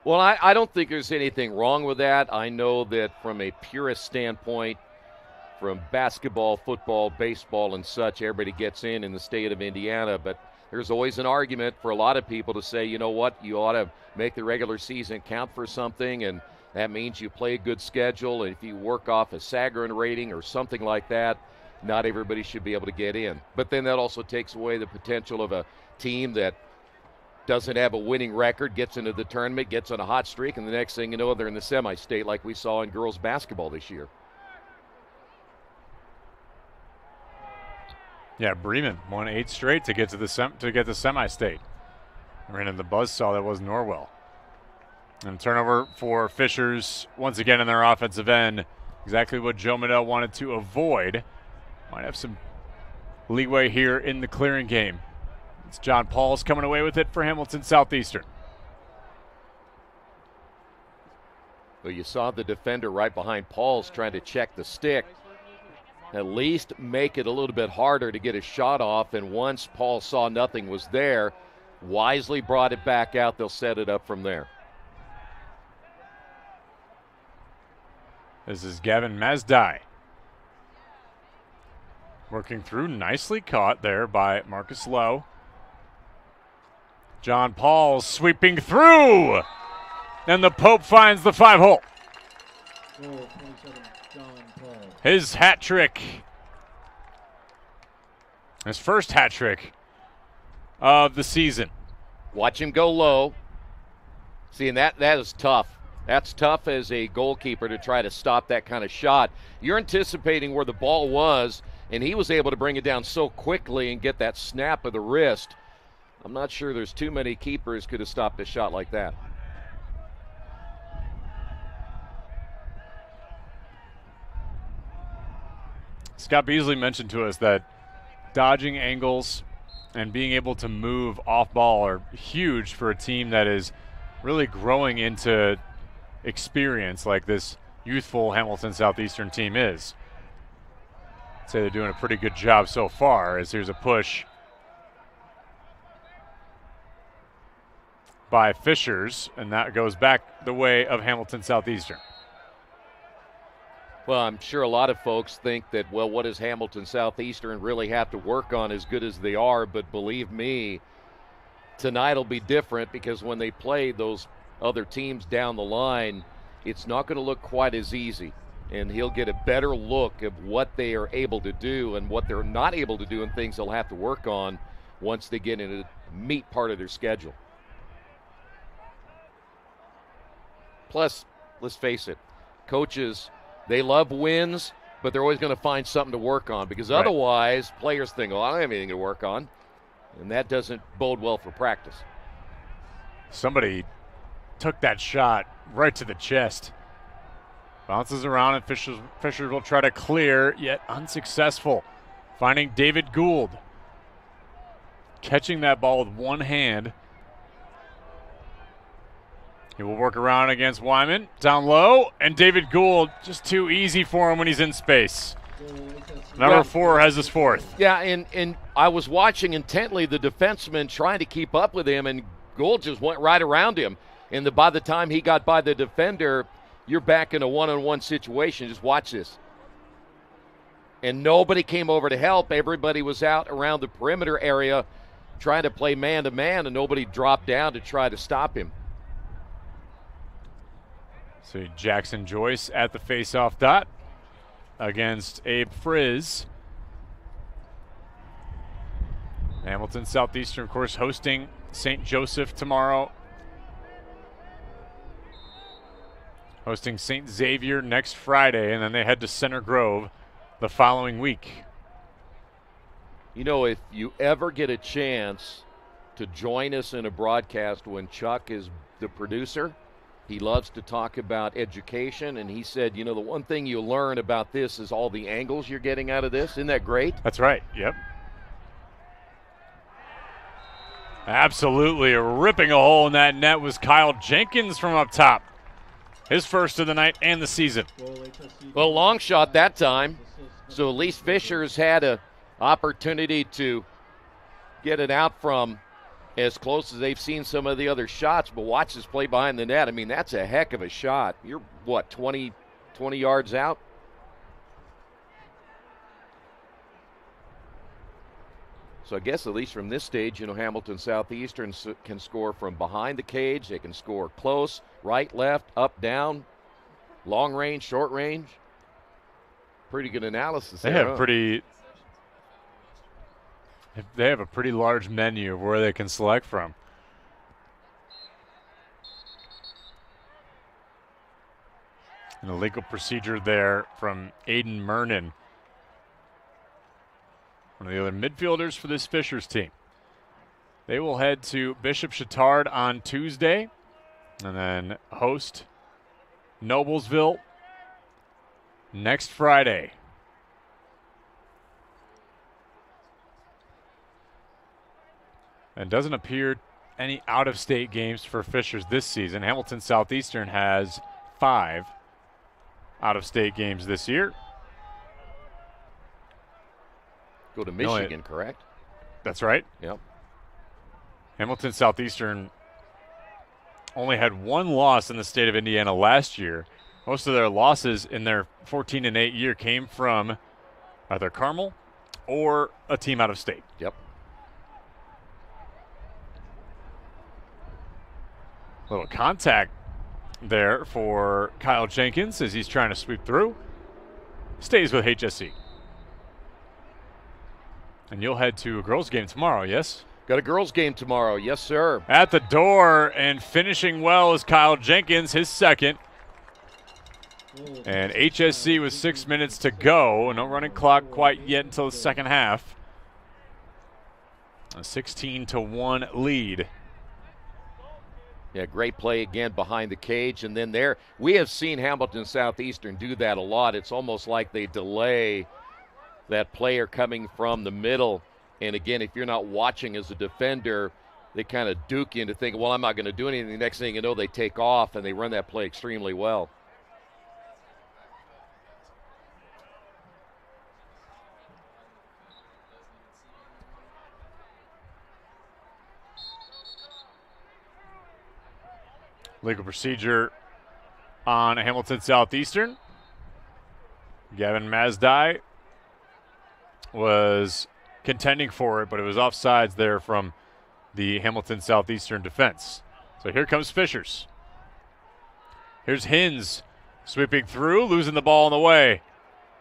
Well, I don't think there's anything wrong with that. I know that from a purist standpoint, from basketball, football, baseball, and such, everybody gets in the state of Indiana. But there's always an argument for a lot of people to say, you know what, you ought to make the regular season count for something, and that means you play a good schedule. And if you work off a Sagarin rating or something like that, not everybody should be able to get in. But then that also takes away the potential of a team that doesn't have a winning record, gets into the tournament, gets on a hot streak, and the next thing you know, they're in the semi-state like we saw in girls basketball this year. Yeah, Bremen won 8 straight to get to the semi-state. Ran in the buzzsaw that was Norwell. And turnover for Fishers once again in their offensive end. Exactly what Joe Medell wanted to avoid. Might have some leeway here in the clearing game. It's John Pauls coming away with it for Hamilton Southeastern. Well, you saw the defender right behind Pauls trying to check the stick. At least make it a little bit harder to get a shot off, and once Paul saw nothing was there, wisely brought it back out. They'll set it up from there. This is Gavin Mazdai. Working through, nicely caught there by Marcus Lowe. John Pauls sweeping through, and the Pope finds the 5-hole. His hat trick. His first hat trick of the season. Watch him go low. See, and that is tough. That's tough as a goalkeeper to try to stop that kind of shot. You're anticipating where the ball was, and he was able to bring it down so quickly and get that snap of the wrist. I'm not sure there's too many keepers could have stopped a shot like that. Scott Beasley mentioned to us that dodging angles and being able to move off ball are huge for a team that is really growing into experience like this youthful Hamilton Southeastern team is. I'd say they're doing a pretty good job so far, as here's a push by Fishers, and that goes back the way of Hamilton Southeastern. Well, I'm sure a lot of folks think that, well, what does Hamilton Southeastern really have to work on as good as they are? But believe me, tonight will be different, because when they play those other teams down the line, it's not going to look quite as easy. And he'll get a better look of what they are able to do and what they're not able to do, and things they'll have to work on once they get into the meat part of their schedule. Plus, let's face it, coaches, they love wins, but they're always going to find something to work on, because otherwise players think, oh, I don't have anything to work on, and that doesn't bode well for practice. Somebody took that shot right to the chest. Bounces around, and Fishers will try to clear, yet unsuccessful. Finding David Gould. Catching that ball with one hand. He will work around against Wyman. Down low, and David Gould, just too easy for him when he's in space. Number 4 has his 4th. Yeah, and I was watching intently the defenseman trying to keep up with him, and Gould just went right around him. And by the time he got by the defender, you're back in a one-on-one situation. Just watch this. And nobody came over to help. Everybody was out around the perimeter area trying to play man-to-man, and nobody dropped down to try to stop him. So Jackson Joyce at the face-off dot against Abe Frizz. Hamilton Southeastern, of course, hosting St. Joseph tomorrow. Hosting St. Xavier next Friday, and then they head to Center Grove the following week. You know, if you ever get a chance to join us in a broadcast when Chuck is the producer, he loves to talk about education, and he said, you know, the one thing you learn about this is all the angles you're getting out of this. Isn't that great? That's right, yep. Absolutely ripping a hole in that net was Kyle Jenkins from up top. His first of the night and the season. Well, long shot that time. So at least Fisher's had an opportunity to get it out from as close as they've seen some of the other shots. But watch this play behind the net. I mean, that's a heck of a shot. You're, what, 20 yards out? So I guess at least from this stage, you know, Hamilton Southeastern can score from behind the cage. They can score close, right, left, up, down, long range, short range. Pretty good analysis. They have a pretty large menu of where they can select from. And a legal procedure there from Aiden Mernon, one of the other midfielders for this Fishers team. They will head to Bishop Chatard on Tuesday and then host Noblesville next Friday. And doesn't appear any out-of-state games for Fishers this season. Hamilton Southeastern has 5 out-of-state games this year. Go to Michigan, correct? That's right. Yep. Hamilton Southeastern only had 1 loss in the state of Indiana last year. Most of their losses in their 14-8 year came from either Carmel or a team out of state. Yep. Little contact there for Kyle Jenkins as he's trying to sweep through. Stays with HSE. And you'll head to a girls' game tomorrow, yes? Got a girls' game tomorrow, yes, sir. At the door and finishing well is Kyle Jenkins, his second. And HSC with 6 minutes to go. No running clock quite yet until the second half. A 16-1 lead. Yeah, great play again behind the cage. And then there, we have seen Hamilton Southeastern do that a lot. It's almost like they delay that player coming from the middle. And again, if you're not watching as a defender, they kind of duke you into thinking, well, I'm not going to do anything. The next thing you know, they take off and they run that play extremely well. Legal procedure on Hamilton Southeastern. Gavin Mazdai was contending for it, but it was offsides there from the Hamilton Southeastern defense. So here comes Fishers. Here's Hins sweeping through, losing the ball on the way.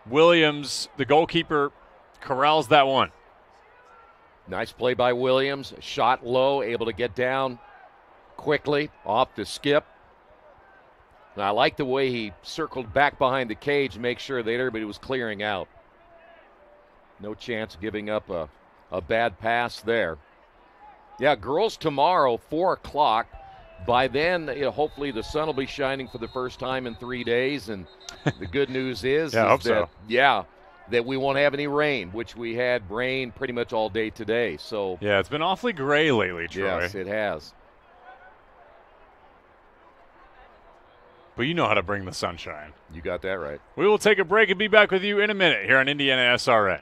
Williams, the goalkeeper, corrals that one. Nice play by Williams. Shot low, able to get down quickly off the skip. And I like the way he circled back behind the cage to make sure that everybody was clearing out. No chance of giving up a bad pass there. Yeah, girls tomorrow, 4 o'clock. By then, hopefully the sun will be shining for the first time in 3 days. And the good news is, that we won't have any rain, which we had rain pretty much all day today. So yeah, it's been awfully gray lately, Troy. Yes, it has. but you know how to bring the sunshine. You got that right. We will take a break and be back with you in a minute here on Indiana SRN.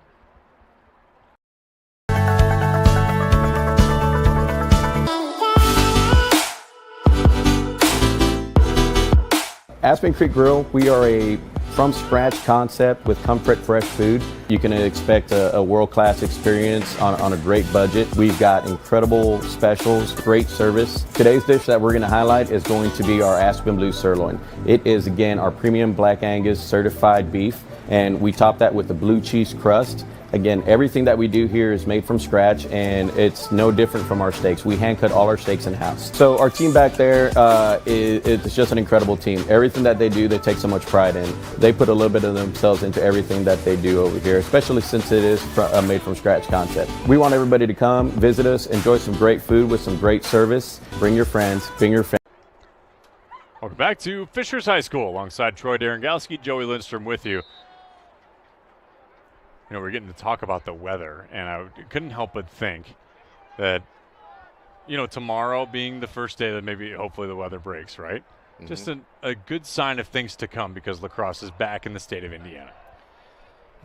Aspen Creek Grill, we are a from-scratch concept with comfort fresh food. You can expect a world-class experience on a great budget. We've got incredible specials, great service. Today's dish that we're going to highlight is going to be our Aspen Blue Sirloin. It is, again, our premium Black Angus certified beef, and we top that with a blue cheese crust. Again, everything that we do here is made from scratch, and it's no different from our steaks. We hand cut all our steaks in-house. So our team back there it's just an incredible team. Everything that they do, they take so much pride in. They put a little bit of themselves into everything that they do over here, especially since it is a made from scratch concept. We want everybody to come, visit us, enjoy some great food with some great service. Bring your friends, bring your family. Welcome back to Fishers High School alongside Troy Darengowski, Joey Lindstrom with you. You know, we're getting to talk about the weather, and I couldn't help but think that, you know, tomorrow being the first day that maybe hopefully the weather breaks, right? Mm-hmm. Just a good sign of things to come because lacrosse is back in the state of Indiana.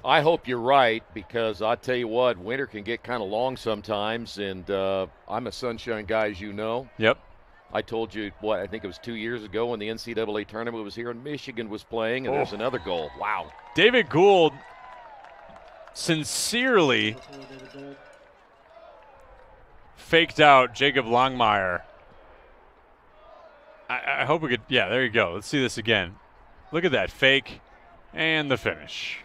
I hope you're right, because I'll tell you what, winter can get kind of long sometimes, and I'm a sunshine guy, as you know. Yep. I told you, I think it was 2 years ago when the NCAA tournament was here and Michigan was playing, and there's another goal. Wow. David Gould sincerely faked out Jacob Longmire. I hope we could, yeah, there you go. Let's see this again. Look at that fake and the finish.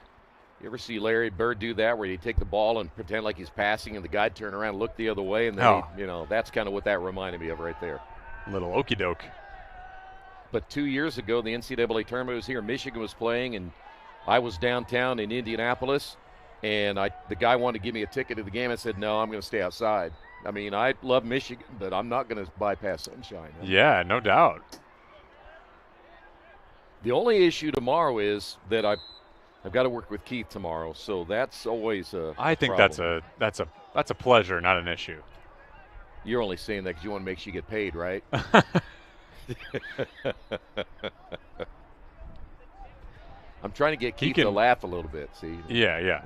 You ever see Larry Bird do that, where he take the ball and pretend like he's passing and the guy turn around and look the other way, and then he, you know, that's kind of what that reminded me of right there. Little okey doke. But 2 years ago, the NCAA tournament was here. Michigan was playing, and I was downtown in Indianapolis. And the guy wanted to give me a ticket to the game. I said, no, I'm going to stay outside. I mean, I love Michigan, but I'm not going to bypass sunshine. Yeah, no doubt. The only issue tomorrow is that I've got to work with Keith tomorrow, so that's always a I think problem. that's a pleasure, not an issue. You're only saying that because you want to make sure you get paid, right? I'm trying to get Keith to laugh a little bit, see? Yeah.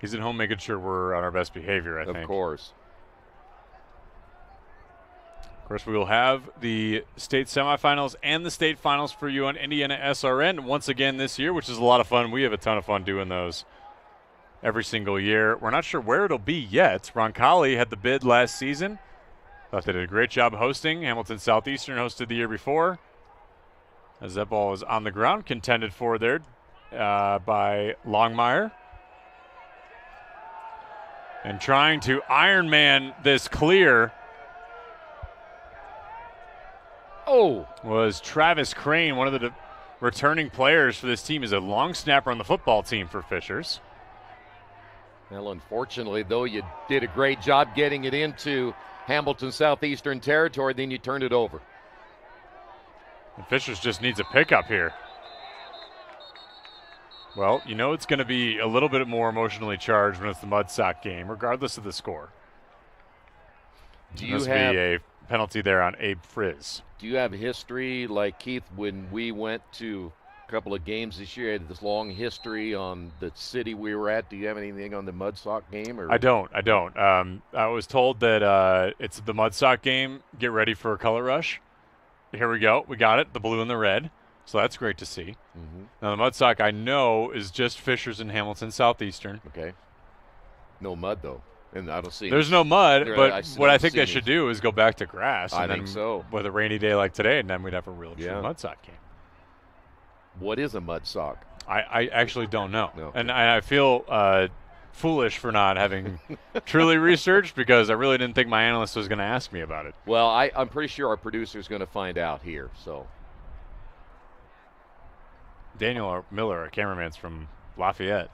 He's at home making sure we're on our best behavior, I think. Of course. Of course, we will have the state semifinals and the state finals for you on Indiana SRN once again this year, which is a lot of fun. We have a ton of fun doing those every single year. We're not sure where it'll be yet. Roncalli had the bid last season. Thought they did a great job hosting. Hamilton Southeastern hosted the year before. As that ball is on the ground, contended for there by Longmire. And trying to Ironman this clear was Travis Crane, one of the returning players for this team. Is a long snapper on the football team for Fishers. Well, unfortunately, though, you did a great job getting it into Hamilton Southeastern territory, then you turned it over. And Fishers just needs a pickup here. Well, you know it's going to be a little bit more emotionally charged when it's the Mudsock game, regardless of the score. Do you be a penalty there on Abe Frizz. Do you have history like Keith when we went to a couple of games this year? Had this long history on the city we were at. Do you have anything on the Mudsock game? Or? I don't. I was told that it's the Mudsock game. Get ready for a color rush. Here we go. We got it. The blue and the red. So that's great to see. Mm-hmm. Now the Mudsock I know is just Fishers and Hamilton Southeastern. Okay. No mud though. And I don't see. There's no mud, but what I think they should do is go back to grass. I think so. With a rainy day like today, and then we'd have a real true Mudsock game. What is a Mudsock? I actually don't know. No. And I feel foolish for not having truly researched, because I really didn't think my analyst was going to ask me about it. Well, I'm pretty sure our producer is going to find out here. So Daniel Miller, our cameraman's from Lafayette.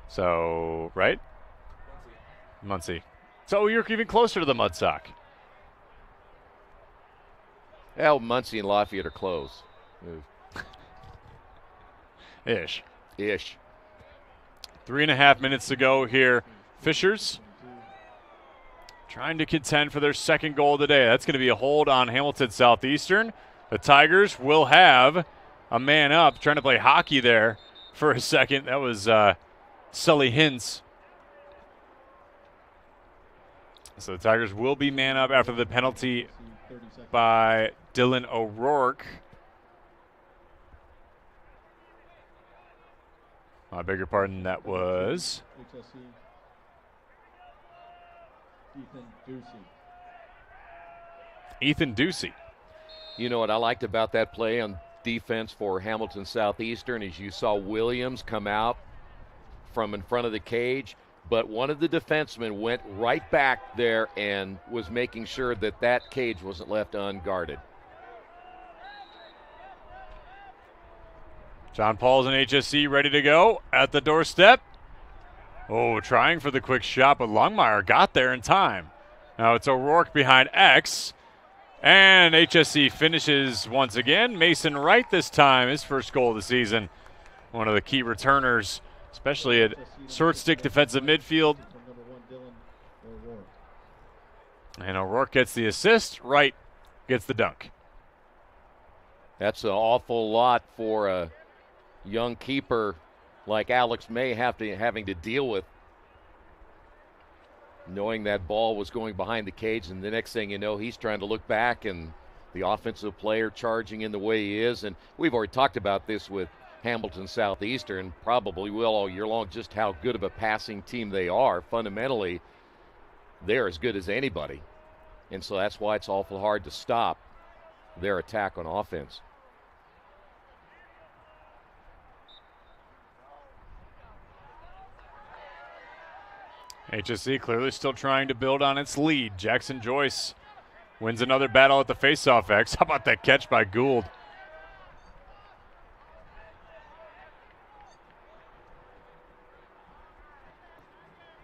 So, right? Muncie. So you're even closer to the Mudsock. Well, Muncie and Lafayette are close. Ish. 3.5 minutes to go here. Fishers trying to contend for their second goal of the day. That's going to be a hold on Hamilton Southeastern. The Tigers will have a man up, trying to play hockey there for a second. That was Sully Hintz. So the Tigers will be man up after the penalty by Dylan O'Rourke. I beg your pardon, that was Ethan Ducey. You know what I liked about that play on defense for Hamilton Southeastern is you saw Williams come out from in front of the cage, but one of the defensemen went right back there and was making sure that that cage wasn't left unguarded. John Paul's and HSC ready to go at the doorstep. Oh, trying for the quick shot, but Longmire got there in time. Now it's O'Rourke behind X. And HSC finishes once again. Mason Wright this time, his first goal of the season. One of the key returners, especially at short stick defensive midfield. And O'Rourke gets the assist. Wright gets the dunk. That's an awful lot for a young keeper like Alex May having to deal with, knowing that ball was going behind the cage, and the next thing you know, he's trying to look back, and the offensive player charging in the way he is. And we've already talked about this with Hamilton Southeastern, probably will all year long, just how good of a passing team they are. Fundamentally, they're as good as anybody. And so that's why it's awful hard to stop their attack on offense. HSC clearly still trying to build on its lead. Jackson Joyce wins another battle at the faceoff X. How about that catch by Gould?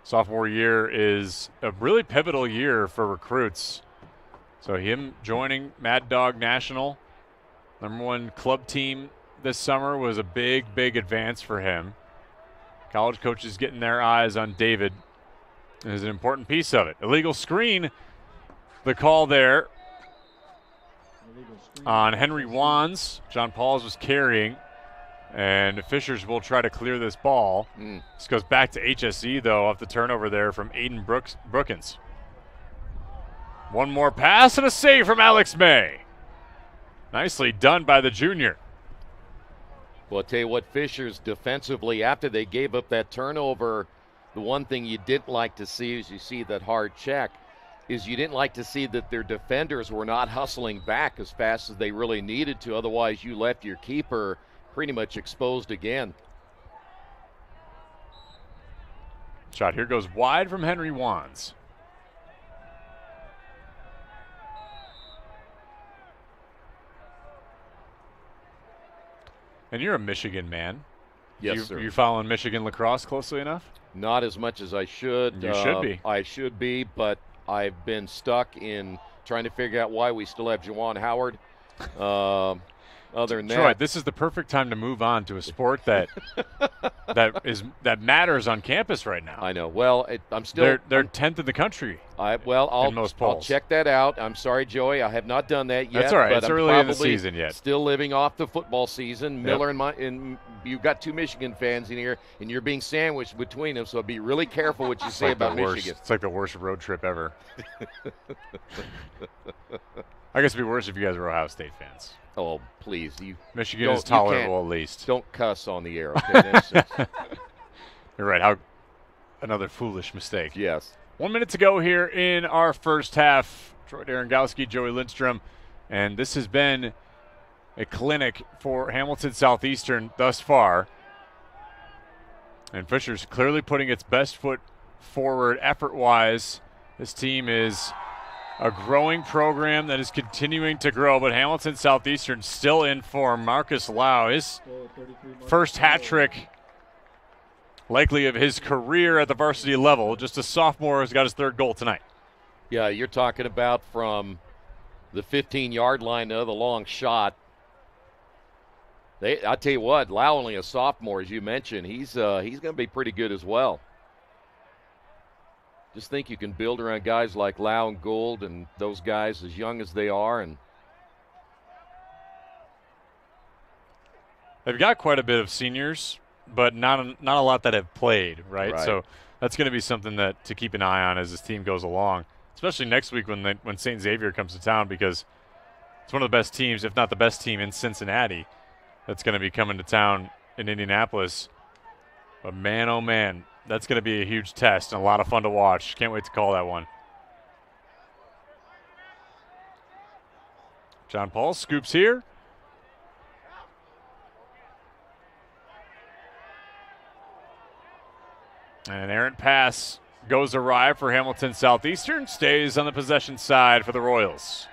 Sophomore year is a really pivotal year for recruits. So him joining Mad Dog National, #1 club team this summer, was a big, big advance for him. College coaches getting their eyes on David is an important piece of it. Illegal screen, the call there on Henry Wands. John Pauls was carrying, and Fishers will try to clear this ball. This goes back to HSE, though, off the turnover there from Aiden Brookins. One more pass and a save from Alex May. Nicely done by the junior. Well, I'll tell you what, Fishers defensively, after they gave up that turnover, the one thing you didn't like to see is you see that hard check, is you didn't like to see that their defenders were not hustling back as fast as they really needed to. Otherwise, you left your keeper pretty much exposed again. Shot here goes wide from Henry Wands. And you're a Michigan man. Yes, sir. You following Michigan lacrosse closely enough? Not as much as I should. You should be. I should be, but I've been stuck in trying to figure out why we still have Juwan Howard. Other than Troy, that, this is the perfect time to move on to a sport that that matters on campus right now. I know. Well, I'm still they're 10th in the country. I'll check that out. I'm sorry, Joey, I have not done that yet. That's all right. But It's I'm early in the probably season yet. Still living off the football season. Yep. Miller and you've got two Michigan fans in here, and you're being sandwiched between them. So be really careful what you say about Michigan. It's like the worst road trip ever. I guess it'd be worse if you guys were Ohio State fans. Oh, please. Michigan is tolerable at least. Don't cuss on the air, okay? You're right. Another foolish mistake. Yes. 1 minute to go here in our first half. Troy Darengowski, Joey Lindstrom, and this has been a clinic for Hamilton Southeastern thus far. And Fisher's clearly putting its best foot forward effort-wise. This team is a growing program that is continuing to grow, but Hamilton Southeastern still in form. Marcus Lau, his first hat trick likely of his career at the varsity level. Just a sophomore, has got his third goal tonight. Yeah, you're talking about from the 15-yard line to the long shot. I tell you what, Lau only a sophomore, as you mentioned. He's going to be pretty good as well. Just think you can build around guys like Lau and Gould and those guys as young as they are. And they've got quite a bit of seniors, but not a lot that have played, right? So that's going to be something to keep an eye on as this team goes along, especially next week when St. Xavier comes to town, because it's one of the best teams, if not the best team in Cincinnati, that's going to be coming to town in Indianapolis. But man, oh man, that's going to be a huge test and a lot of fun to watch. Can't wait to call that one. John Paul scoops here. And an errant pass goes awry for Hamilton Southeastern. Stays on the possession side for the Royals.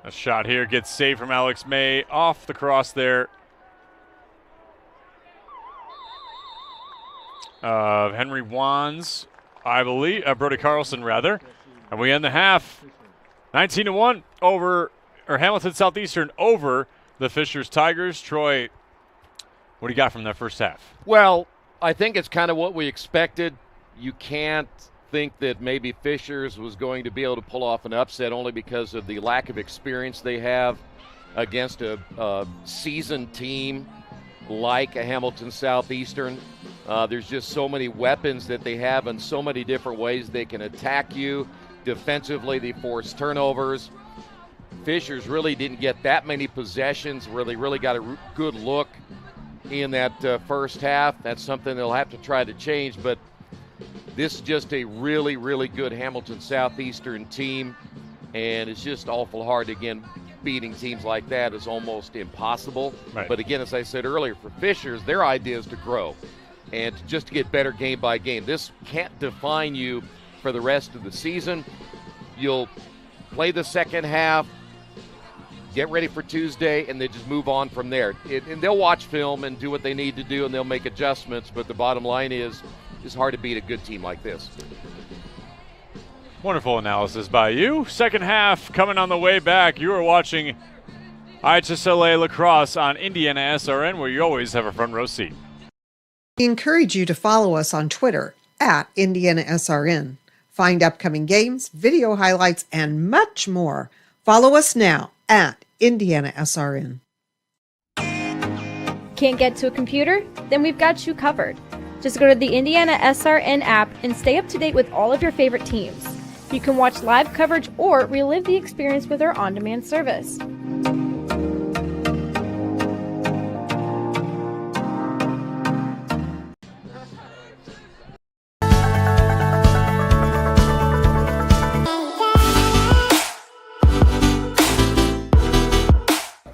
A shot here gets saved from Alex May off the cross there. Henry Wands, I believe, Brody Carlson rather. And we end the half 19-1 over, or Hamilton Southeastern over the Fishers Tigers. Troy, what do you got from that first half? Well, I think it's kind of what we expected. You can't think that maybe Fishers was going to be able to pull off an upset only because of the lack of experience they have against a seasoned team like a Hamilton Southeastern. There's just so many weapons that they have in so many different ways they can attack you. Defensively, they force turnovers. Fishers really didn't get that many possessions where they really got a good look in that first half. That's something they'll have to try to change, but this is just a really, really good Hamilton Southeastern team, and it's just awful hard. Again, beating teams like that is almost impossible. Right. But again, as I said earlier, for Fishers, their idea is to grow and just to get better game by game. This can't define you for the rest of the season. You'll play the second half, get ready for Tuesday, and then just move on from there. And they'll watch film and do what they need to do, and they'll make adjustments, but the bottom line is it's hard to beat a good team like this. Wonderful analysis by you. Second half coming on the way back. You are watching IHSLA Lacrosse on IndianaSRN, where you always have a front row seat. We encourage you to follow us on Twitter at IndianaSRN. Find upcoming games, video highlights, and much more. Follow us now at IndianaSRN. Can't get to a computer? Then we've got you covered. Just go to the IndianaSRN app and stay up to date with all of your favorite teams. You can watch live coverage or relive the experience with our on-demand service.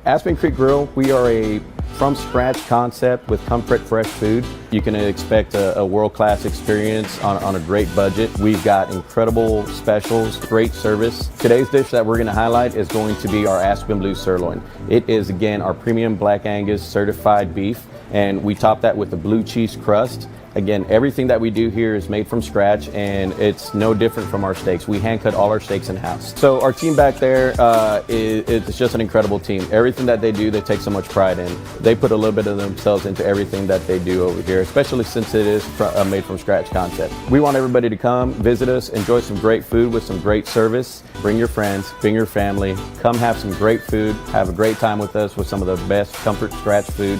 Aspen Creek Grill, we are a from-scratch concept with comfort fresh food. You can expect a world-class experience on a great budget. We've got incredible specials, great service. Today's dish that we're going to highlight is going to be our Aspen Blue Sirloin. It is, again, our premium Black Angus certified beef, and we top that with a blue cheese crust. Again, everything that we do here is made from scratch, and it's no different from our steaks. We hand cut all our steaks in-house. So our team back there, it's just an incredible team. Everything that they do, they take so much pride in. They put a little bit of themselves into everything that they do over here, especially since it is a made from scratch concept. We want everybody to come, visit us, enjoy some great food with some great service. Bring your friends, bring your family, come have some great food, have a great time with us with some of the best comfort scratch food.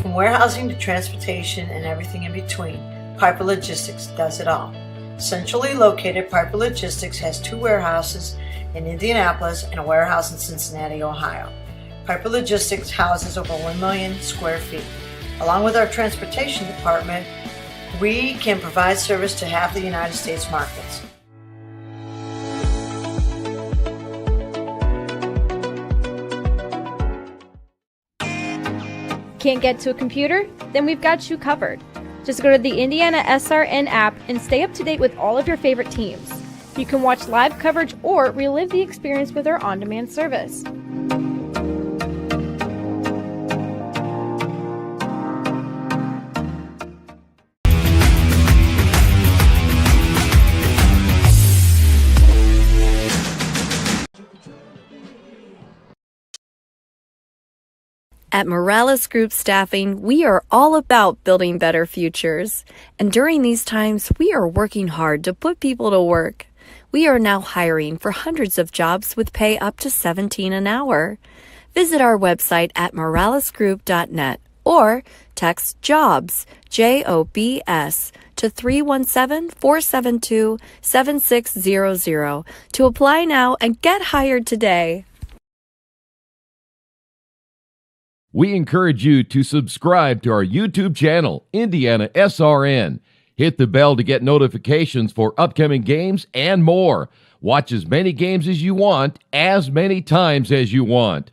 From warehousing to transportation and everything in between, Piper Logistics does it all. Centrally located, Piper Logistics has 2 warehouses in Indianapolis and a warehouse in Cincinnati, Ohio. Piper Logistics houses over 1 million square feet. Along with our transportation department, we can provide service to half the United States markets. Can't get to a computer? Then we've got you covered. Just go to the IndianaSRN app and stay up to date with all of your favorite teams. You can watch live coverage or relive the experience with our on-demand service. At Morales Group Staffing, we are all about building better futures. And during these times, we are working hard to put people to work. We are now hiring for hundreds of jobs with pay up to $17 an hour. Visit our website at moralesgroup.net or text JOBS, JOBS, to 317-472-7600 to apply now and get hired today. We encourage you to subscribe to our YouTube channel, IndianaSRN. Hit the bell to get notifications for upcoming games and more. Watch as many games as you want, as many times as you want.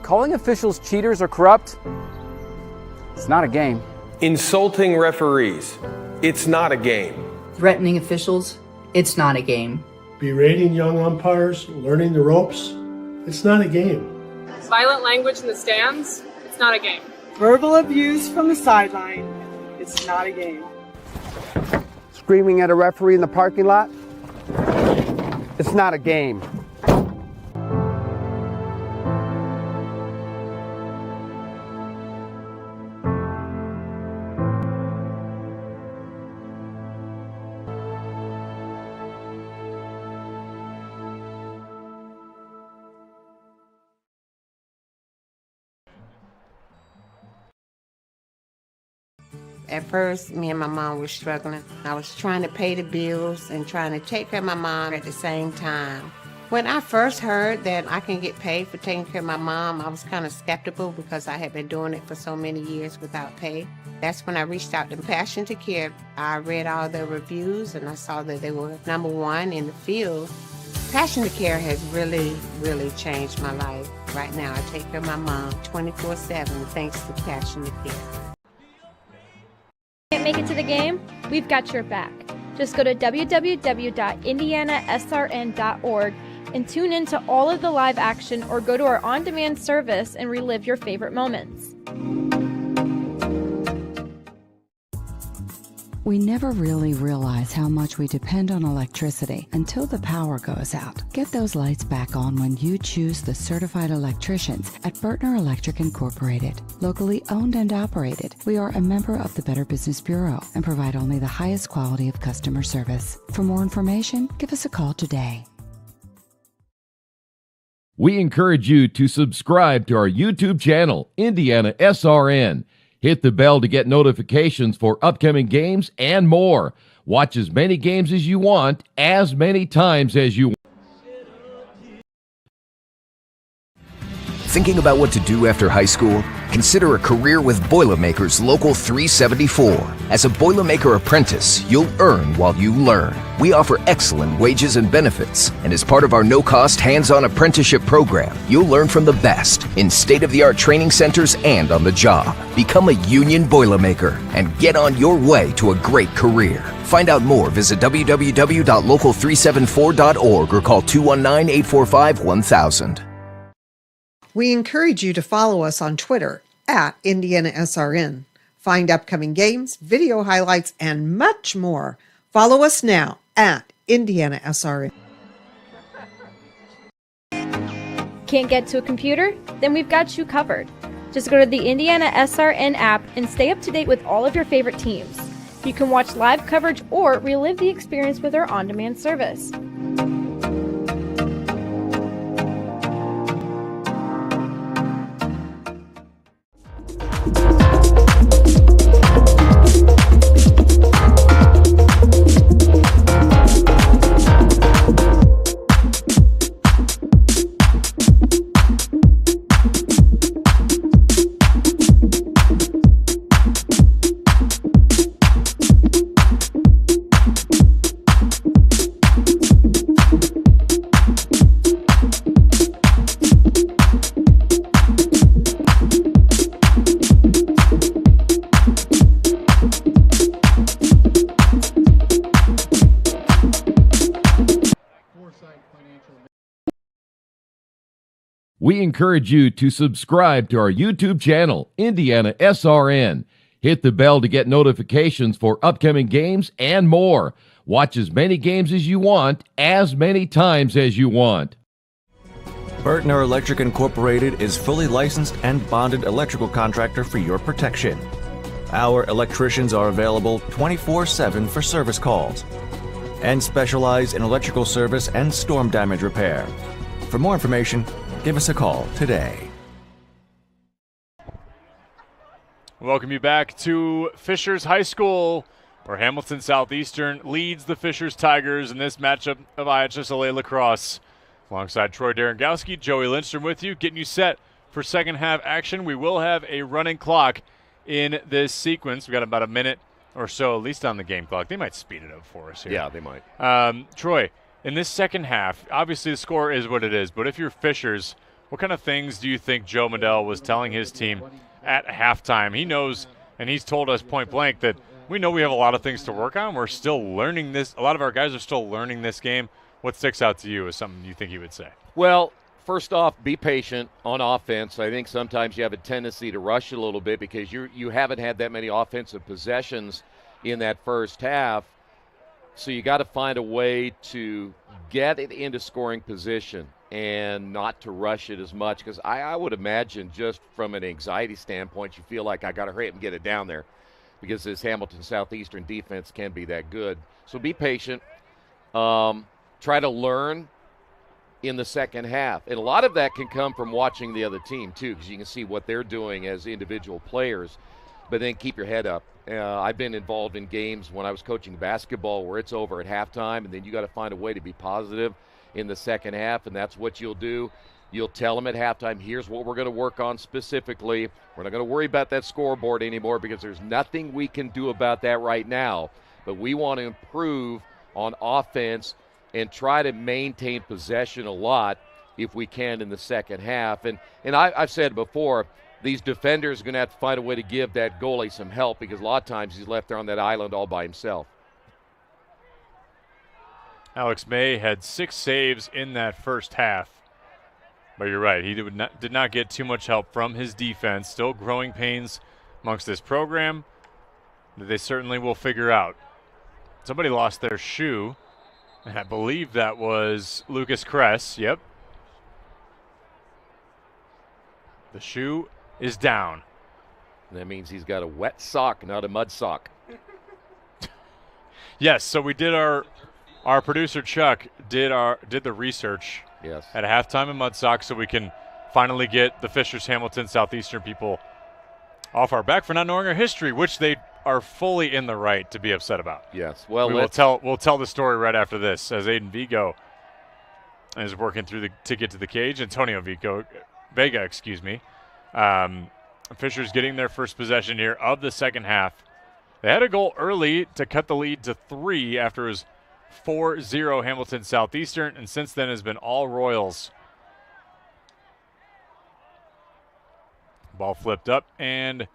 Calling officials cheaters or corrupt, it's not a game. Insulting referees, it's not a game. Threatening officials, it's not a game. Berating young umpires, learning the ropes, it's not a game. Violent language in the stands, it's not a game. Verbal abuse from the sideline, it's not a game. Screaming at a referee in the parking lot, it's not a game. At first, me and my mom were struggling. I was trying to pay the bills and trying to take care of my mom at the same time. When I first heard that I can get paid for taking care of my mom, I was kind of skeptical because I had been doing it for so many years without pay. That's when I reached out to Passion to Care. I read all their reviews and I saw that they were #1 in the field. Passion to Care has really, really changed my life. Right now, I take care of my mom 24/7 thanks to Passion to Care. Can't make it to the game? We've got your back. Just go to www.IndianaSRN.org and tune in to all of the live action or go to our on-demand service and relive your favorite moments. We never really realize how much we depend on electricity until the power goes out. Get those lights back on when you choose the certified electricians at Bertner Electric Incorporated. Locally owned and operated, we are a member of the Better Business Bureau and provide only the highest quality of customer service. For more information, give us a call today. We encourage you to subscribe to our YouTube channel, IndianaSRN. Hit the bell to get notifications for upcoming games and more. Watch as many games as you want, as many times as you want. Thinking about what to do after high school? Consider a career with Boilermakers Local 374. As a Boilermaker apprentice, you'll earn while you learn. We offer excellent wages and benefits, and as part of our no-cost hands-on apprenticeship program, you'll learn from the best in state-of-the-art training centers and on the job. Become a union Boilermaker and get on your way to a great career. Find out more, visit www.local374.org or call 219-845-1000. We encourage you to follow us on Twitter at IndianaSRN. Find upcoming games, video highlights, and much more. Follow us now at IndianaSRN. Can't get to a computer? Then we've got you covered. Just go to the IndianaSRN app and stay up to date with all of your favorite teams. You can watch live coverage or relive the experience with our on-demand service. We encourage you to subscribe to our YouTube channel, IndianaSRN. Hit the bell to get notifications for upcoming games and more. Watch as many games as you want, as many times as you want. Burtner Electric Incorporated is fully licensed and bonded electrical contractor for your protection. Our electricians are available 24/7 for service calls and specialize in electrical service and storm damage repair. For more information, give us a call today. Welcome you back to Fishers High School, where Hamilton Southeastern leads the Fishers Tigers in this matchup of IHSLA Lacrosse. Alongside Troy Derengowski, Joey Lindstrom with you, getting you set for second half action. We will have a running clock in this sequence. We've got about a minute or so, at least on the game clock. They might speed it up for us here. Yeah, they might. Troy, in this second half, obviously the score is what it is, but if you're Fishers, what kind of things do you think Joe Medell was telling his team at halftime? He knows, and he's told us point blank, that we know we have a lot of things to work on. We're still learning this. A lot of our guys are still learning this game. What sticks out to you as something you think he would say? Well, first off, be patient on offense. I think sometimes you have a tendency to rush a little bit because you haven't had that many offensive possessions in that first half. So you got to find a way to get it into scoring position and not to rush it as much, because I would imagine just from an anxiety standpoint, you feel like I got to hurry up and get it down there because this Hamilton Southeastern defense can be that good. So be patient. Try to learn in the second half. And a lot of that can come from watching the other team, too, because you can see what they're doing as individual players, but then keep your head up. I've been involved in games when I was coaching basketball where it's over at halftime, and then you got to find a way to be positive in the second half, and that's what you'll do. You'll tell them at halftime, here's what we're going to work on specifically. We're not going to worry about that scoreboard anymore because there's nothing we can do about that right now, but we want to improve on offense and try to maintain possession a lot if we can in the second half. And I've said it before, these defenders are going to have to find a way to give that goalie some help because a lot of times he's left there on that island all by himself. Alex May had 6 saves in that first half. But you're right, he did not get too much help from his defense. Still growing pains amongst this program that they certainly will figure out. Somebody lost their shoe, and I believe that was Lucas Kress. Yep. The shoe is down. That means he's got a wet sock, not a mud sock. Yes, so we did our producer Chuck did the research. Yes. At halftime in mud socks, so we can finally get the Fishers Hamilton Southeastern people off our back for not knowing our history, which they are fully in the right to be upset about. Yes. Well, we'll tell the story right after this as Aiden Vigo is working through to get to the cage. Antonio Vega, Fishers getting their first possession here of the second half. They had a goal early to cut the lead to 3 after it was 4-0 Hamilton Southeastern, and since then has been all Royals. Ball flipped up and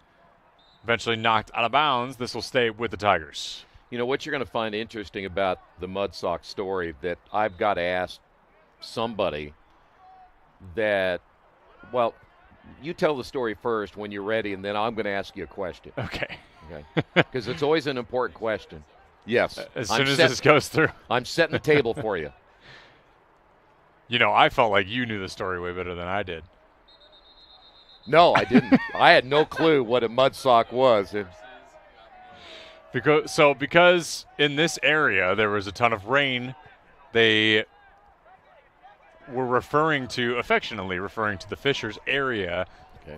eventually knocked out of bounds. This will stay with the Tigers. You know what you're going to find interesting about the mud sock story that I've got to ask somebody that, well, you tell the story first when you're ready, and then I'm going to ask you a question. Okay. Because it's always an important question. Yes. As soon as this goes through. I'm setting the table for you. You know, I felt like you knew the story way better than I did. No, I didn't. I had no clue what a mud sock was. Because in this area there was a ton of rain, they were affectionately referring to the Fishers area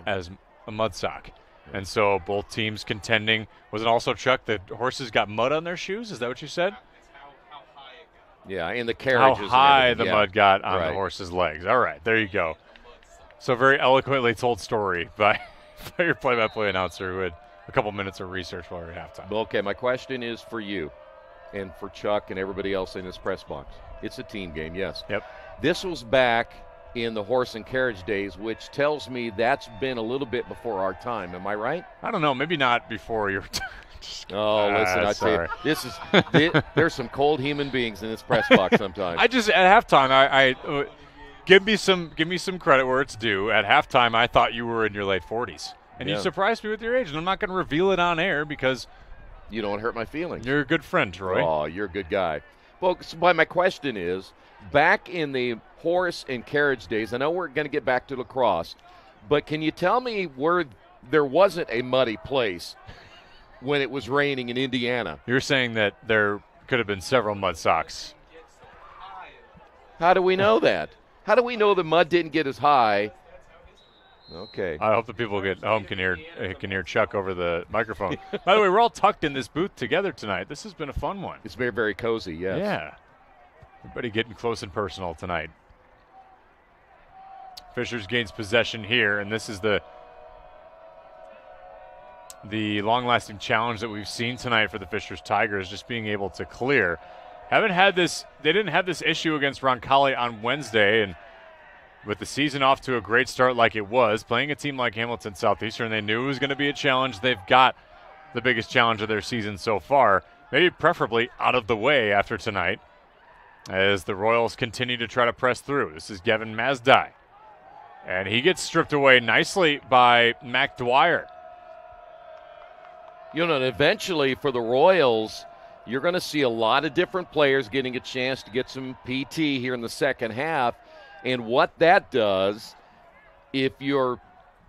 as a mud sock. And so both teams contending. Was it also, Chuck, that horses got mud on their shoes? Is that what you said? Yeah, in the carriages. How high the mud got on the horse's legs. All right, there you go. So very eloquently told story by your play-by-play announcer who had a couple minutes of research while we were at halftime. Okay, my question is for you and for Chuck and everybody else in this press box. It's a team game, yes. Yep. This was back in the horse and carriage days, which tells me that's been a little bit before our time. Am I right? I don't know. Maybe not before your time. Oh, listen, I tell you, there's some cold human beings in this press box sometimes. At halftime, Give me some credit where it's due. At halftime, I thought you were in your late 40s, and you Yeah. surprised me with your age. And I'm not going to reveal it on air because you don't hurt my feelings. You're a good friend, Troy. Oh, you're a good guy. Well, so my question is, back in the horse and carriage days, I know we're going to get back to lacrosse, but can you tell me where there wasn't a muddy place when it was raining in Indiana? You're saying that there could have been several mud socks. How do we know that? How do we know the mud didn't get as high? Okay. I hope the people at home can hear Chuck over the microphone. By the way, we're all tucked in this booth together tonight. This has been a fun one. It's very, very cozy, yes. Yeah. Everybody getting close and personal tonight. Fishers gains possession here, and this is the long-lasting challenge that we've seen tonight for the Fishers Tigers, just being able to clear. They didn't have this issue against Roncalli on Wednesday, and with the season off to a great start like it was, playing a team like Hamilton Southeastern, they knew it was going to be a challenge. They've got the biggest challenge of their season so far, maybe preferably out of the way after tonight, as the Royals continue to try to press through. This is Gavin Mazdai, and he gets stripped away nicely by Mac Dwyer. You know, and eventually for the Royals, you're going to see a lot of different players getting a chance to get some PT here in the second half. And what that does, if you're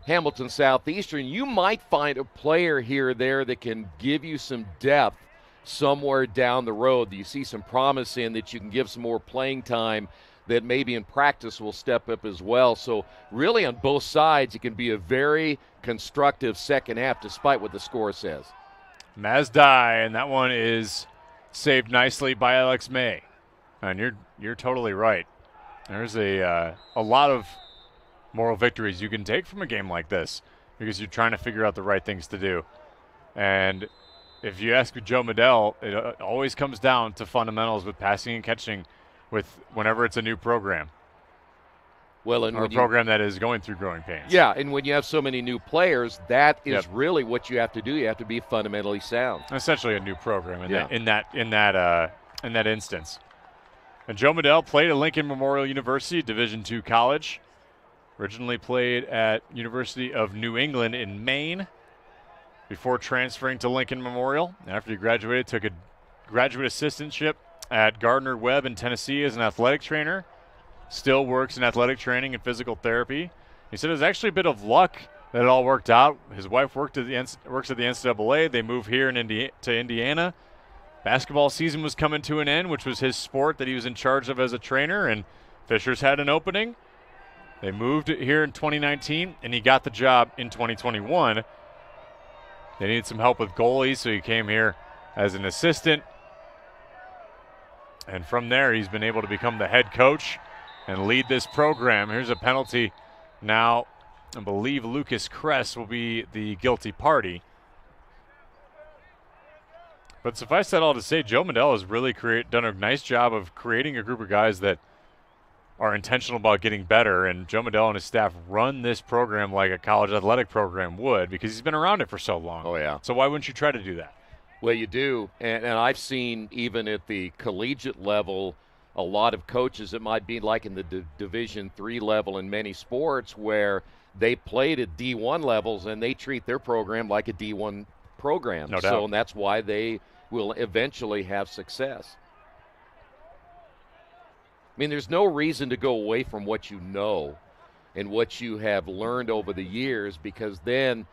Hamilton Southeastern, you might find a player here or there that can give you some depth somewhere down the road that you see some promise in, that you can give some more playing time, that maybe in practice will step up as well. So really on both sides, it can be a very constructive second half despite what the score says. Mazdai, and that one is saved nicely by Alex May. And you're totally right. There's a lot of moral victories you can take from a game like this because you're trying to figure out the right things to do. And if you ask Joe Medell, it always comes down to fundamentals with passing and catching whenever it's a new program. Well, and or a program that is going through growing pains. Yeah, and when you have so many new players, that is really what you have to do. You have to be fundamentally sound. Essentially a new program in that instance. And Joe Medell played at Lincoln Memorial University, Division II college. Originally played at University of New England in Maine before transferring to Lincoln Memorial. After he graduated, took a graduate assistantship at Gardner Webb in Tennessee as an athletic trainer. Still works in athletic training and physical therapy. He said it was actually a bit of luck that it all worked out. His wife works at the NCAA. They moved here to Indiana. Basketball season was coming to an end, which was his sport that he was in charge of as a trainer, and Fishers had an opening. They moved here in 2019, and he got the job in 2021. They needed some help with goalies, so he came here as an assistant. And from there, he's been able to become the head coach and lead this program. Here's a penalty now. I believe Lucas Kress will be the guilty party. But suffice that all to say, Joe Medell has really done a nice job of creating a group of guys that are intentional about getting better. And Joe Medell and his staff run this program like a college athletic program would because he's been around it for so long. Oh, yeah. So why wouldn't you try to do that? Well, you do. And I've seen even at the collegiate level a lot of coaches that might be like in the Division III level in many sports where they played at D1 levels and they treat their program like a D1 program. No doubt. And that's why they will eventually have success. I mean, there's no reason to go away from what you know and what you have learned over the years, because then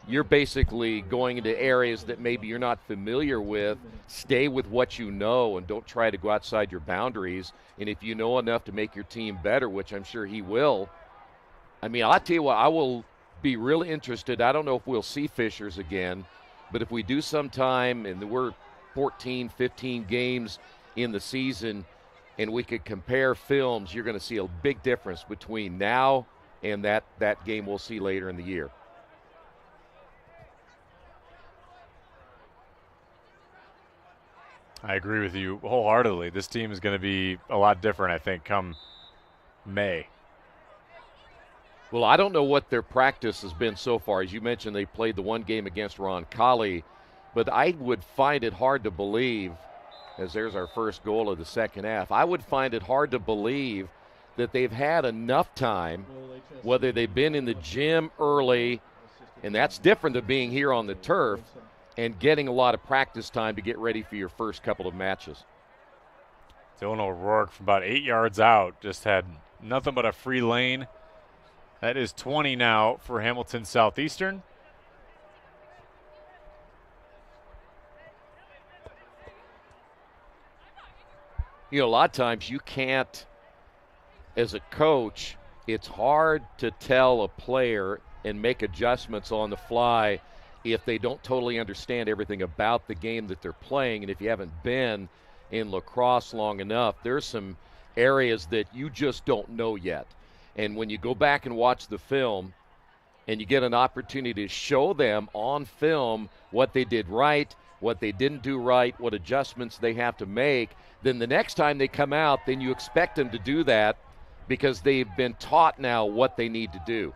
you're basically going into areas that maybe you're not familiar with. Stay with what you know and don't try to go outside your boundaries. And if you know enough to make your team better, which I'm sure he will, I mean, I'll tell you what, I will be really interested. I don't know if we'll see Fishers again, but if we do sometime and we're 14, 15 games in the season and we could compare films, you're going to see a big difference between now and that game we'll see later in the year. I agree with you wholeheartedly. This team is going to be a lot different, I think, come May. Well, I don't know what their practice has been so far. As you mentioned, they played the one game against Roncalli, but I would find it hard to believe, as there's our first goal of the second half, I would find it hard to believe that they've had enough time, whether they've been in the gym early, and that's different than being here on the turf, and getting a lot of practice time to get ready for your first couple of matches. Dylan O'Rourke from about 8 yards out just had nothing but a free lane. That is 20 now for Hamilton Southeastern. You know, a lot of times you can't, as a coach, it's hard to tell a player and make adjustments on the fly if they don't totally understand everything about the game that they're playing. And if you haven't been in lacrosse long enough, there's some areas that you just don't know yet. And when you go back and watch the film and you get an opportunity to show them on film what they did right, what they didn't do right, what adjustments they have to make, then the next time they come out, then you expect them to do that because they've been taught now what they need to do.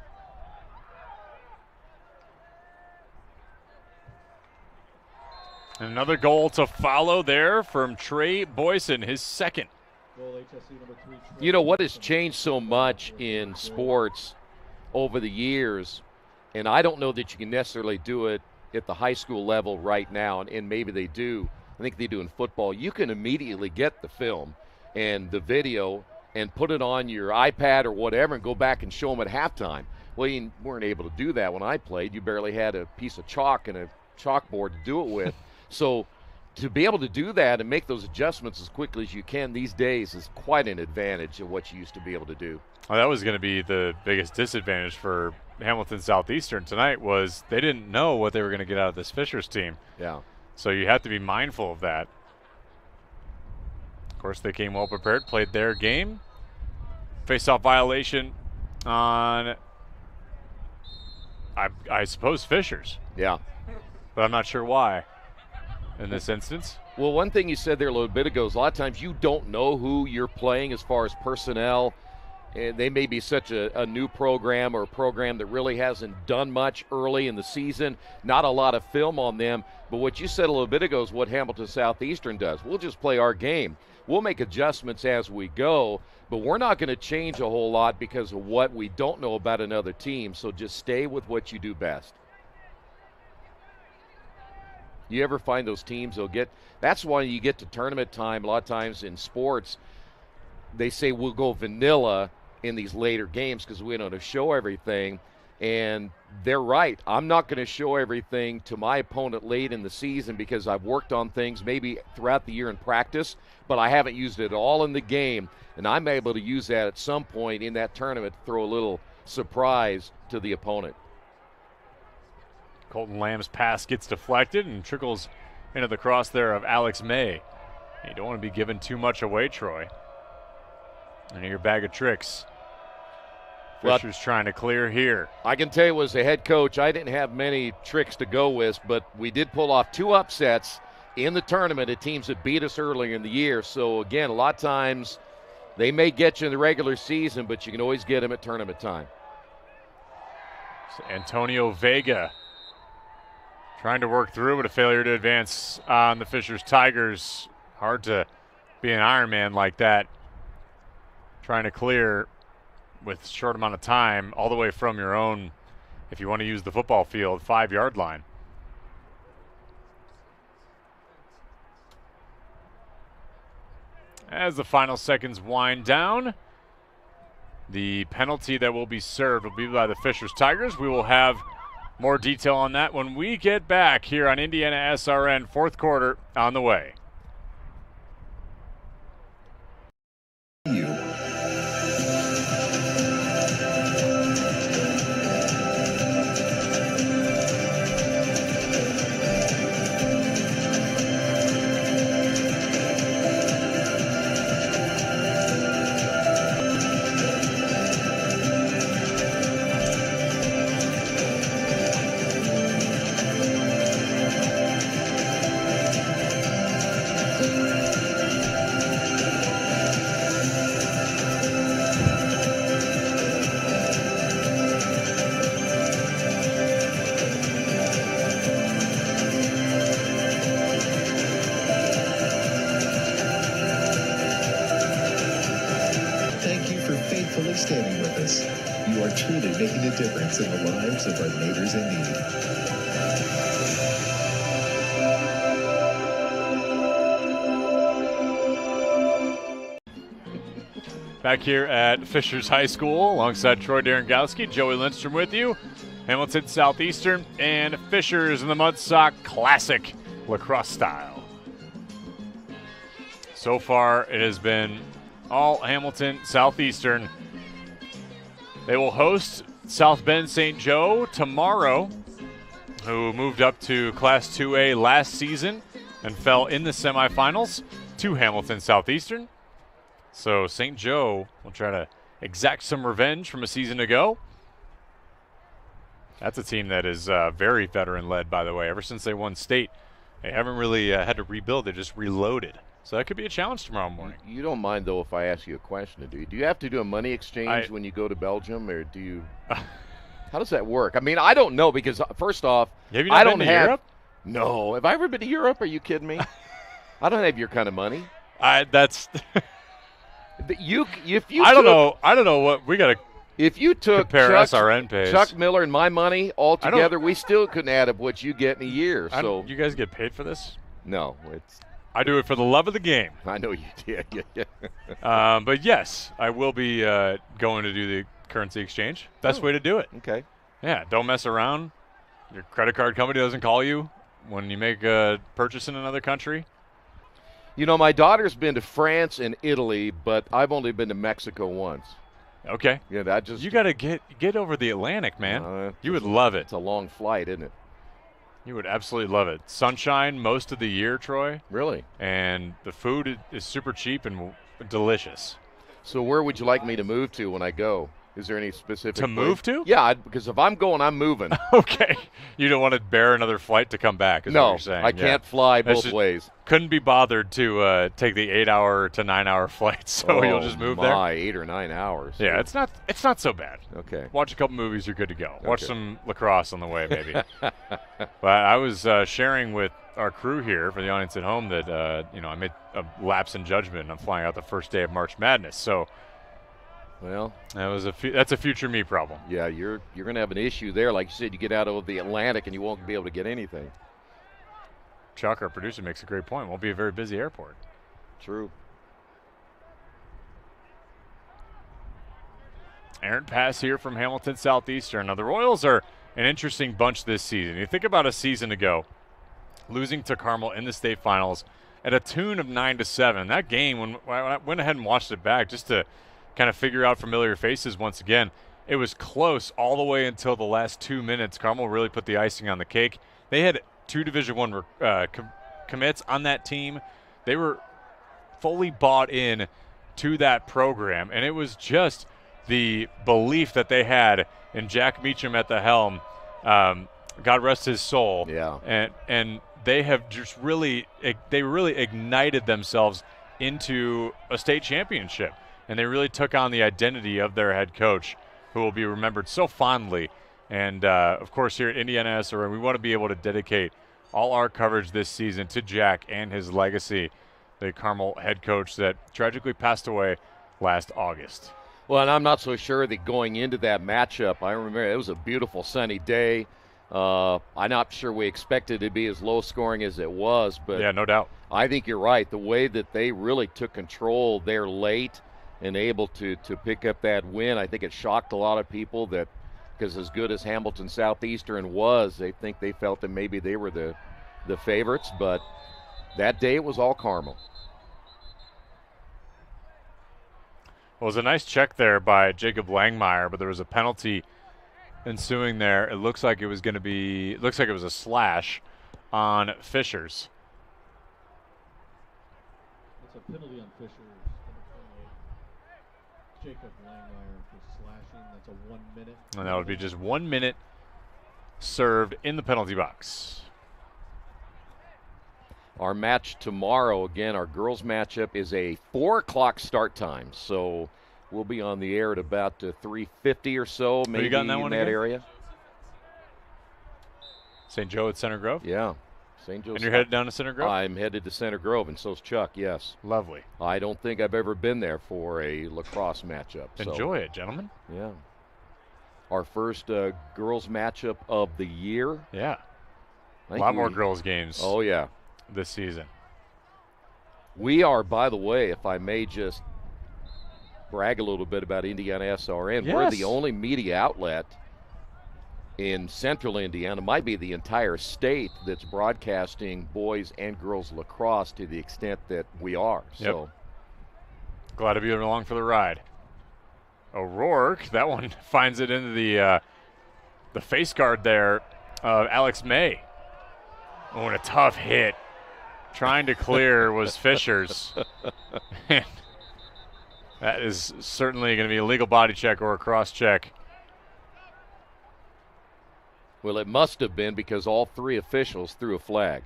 Another goal to follow there from Trey Boyson, his second. You know what has changed so much in sports over the years, and I don't know that you can necessarily do it at the high school level right now, and maybe they do. I think they do in football. You can immediately get the film and the video and put it on your iPad or whatever and go back and show them at halftime. Well, you weren't able to do that when I played. You barely had a piece of chalk and a chalkboard to do it with. So to be able to do that and make those adjustments as quickly as you can these days is quite an advantage of what you used to be able to do. Well, that was going to be the biggest disadvantage for Hamilton Southeastern tonight, was they didn't know what they were going to get out of this Fishers team. Yeah. So you have to be mindful of that. Of course, they came well prepared, played their game. Face-off violation on, I suppose, Fishers. Yeah. But I'm not sure why in this instance. Well, one thing you said there a little bit ago is a lot of times you don't know who you're playing as far as personnel. And they may be such a new program or a program that really hasn't done much early in the season, not a lot of film on them. But what you said a little bit ago is what Hamilton Southeastern does. We'll just play our game. We'll make adjustments as we go, but we're not going to change a whole lot because of what we don't know about another team. So just stay with what you do best. You ever find those teams they'll get? That's why you get to tournament time. A lot of times in sports, they say we'll go vanilla in these later games because we don't show everything. And they're right. I'm not going to show everything to my opponent late in the season because I've worked on things maybe throughout the year in practice, but I haven't used it all in the game. And I'm able to use that at some point in that tournament to throw a little surprise to the opponent. Colton Lamb's pass gets deflected and trickles into the cross there of Alex May. You don't want to be giving too much away, Troy. And your bag of tricks. Fisher's trying to clear here. I can tell you as a head coach, I didn't have many tricks to go with, but we did pull off 2 upsets in the tournament at teams that beat us earlier in the year. So, again, a lot of times they may get you in the regular season, but you can always get them at tournament time. So Antonio Vega trying to work through, but a failure to advance on the Fishers Tigers. Hard to be an Ironman like that. Trying to clear with short amount of time all the way from your own, if you want to use the football field, 5-yard line. As the final seconds wind down, the penalty that will be served will be by the Fishers Tigers. We will have more detail on that when we get back here on Indiana SRN. Fourth quarter on the way. standing with us. You are truly making a difference in the lives of our neighbors in need. Back here at Fishers High School, alongside Troy Darengowski, Joey Lindstrom with you. Hamilton Southeastern and Fishers in the Mudsock Classic lacrosse style. So far, it has been all Hamilton Southeastern. They will host South Bend St. Joe tomorrow, who moved up to Class 2A last season and fell in the semifinals to Hamilton Southeastern. So St. Joe will try to exact some revenge from a season ago. That's a team that is very veteran-led, by the way. Ever since they won state, they haven't really had to rebuild. They just reloaded. So that could be a challenge tomorrow morning. You don't mind, though, if I ask you a question, do you? Do you have to do a money exchange when you go to Belgium, or do you – how does that work? I mean, I don't know because, first off, have you not been to Europe? No. Have I ever been to Europe? Are you kidding me? I don't have your kind of money. That's – If you I don't know what we got to. If you took compare SRN pays, Chuck Miller and my money all together, we still couldn't add up what you get in a year. So you guys get paid for this? No, I do it for the love of the game. I know you did. But yes, I will be going to do the currency exchange. Best way to do it. Okay. Yeah, don't mess around. Your credit card company doesn't call you when you make a purchase in another country. You know, my daughter's been to France and Italy, but I've only been to Mexico once. Okay. Yeah, that just you got to get over the Atlantic, man. You would love it. It's a long flight, isn't it? You would absolutely love it. Sunshine most of the year, Troy. Really? And the food is super cheap and delicious. So where would you like me to move to when I go? Is there any specific to move to? Yeah, because if I'm going, I'm moving. Okay. You don't want to bear another flight to come back, is what you're saying. I can't fly both ways. Couldn't be bothered to take the 8-hour to 9-hour flight, so you'll just move there? 8 or 9 hours. Yeah, it's not so bad. Okay. Watch a couple movies, you're good to go. Watch some lacrosse on the way, maybe. But I was sharing with our crew here for the audience at home that, I made a lapse in judgment and I'm flying out the first day of March Madness, so – well, that's a future me problem. Yeah, you're going to have an issue there. Like you said, you get out of the Atlantic and you won't be able to get anything. Chuck, our producer, makes a great point. Won't be a very busy airport. True. Errant pass here from Hamilton Southeastern. Now, the Royals are an interesting bunch this season. You think about a season ago, losing to Carmel in the state finals at a tune of 9-7. That game, when I went ahead and watched it back just to kind of figure out familiar faces once again, it was close all the way until the last 2 minutes. Carmel really put the icing on the cake. They had 2 Division I commits on that team. They were fully bought in to that program, and it was just the belief that they had in Jack Meacham at the helm. God rest his soul. Yeah. And they have just really ignited themselves into a state championship. And they really took on the identity of their head coach, who will be remembered so fondly. And, of course, here at IndianaSRN, we want to be able to dedicate all our coverage this season to Jack and his legacy, the Carmel head coach that tragically passed away last August. Well, and I'm not so sure that going into that matchup, I remember it was a beautiful sunny day. I'm not sure we expected it to be as low scoring as it was. But yeah, no doubt. I think you're right. The way that they really took control there late and able to pick up that win, I think it shocked a lot of people that because as good as Hamilton Southeastern was, they felt that maybe they were the favorites, but that day it was all Carmel. Well, it was a nice check there by Jacob Langmeyer, but there was a penalty ensuing there. It looks like it was a slash on Fishers. It's a penalty on Fishers. Jacob Langmeyer for slashing. That's a 1 minute. And that would be just 1 minute served in the penalty box. Our match tomorrow, again, our girls matchup is a 4 o'clock start time. So we'll be on the air at about 3:50 or so, maybe you got in that in one that again? area. St. Joe at Center Grove? Yeah. St. Joseph. And you're headed down to Center Grove? I'm headed to Center Grove, and so's Chuck, yes. Lovely. I don't think I've ever been there for a lacrosse matchup. Enjoy it, gentlemen. Yeah. Our first girls matchup of the year. Yeah. A lot more girls games. Oh, yeah. This season. We are, by the way, if I may just brag a little bit about IndianaSRN, yes. we're the only media outlet in central Indiana, might be the entire state, that's broadcasting boys and girls lacrosse to the extent that we are. Yep. So glad to be along for the ride. O'Rourke, that one finds it into the face guard there of Alex May. Oh, and a tough hit. Trying to clear was Fishers. That is certainly going to be a legal body check or a cross check. Well, it must have been because all three officials threw a flag.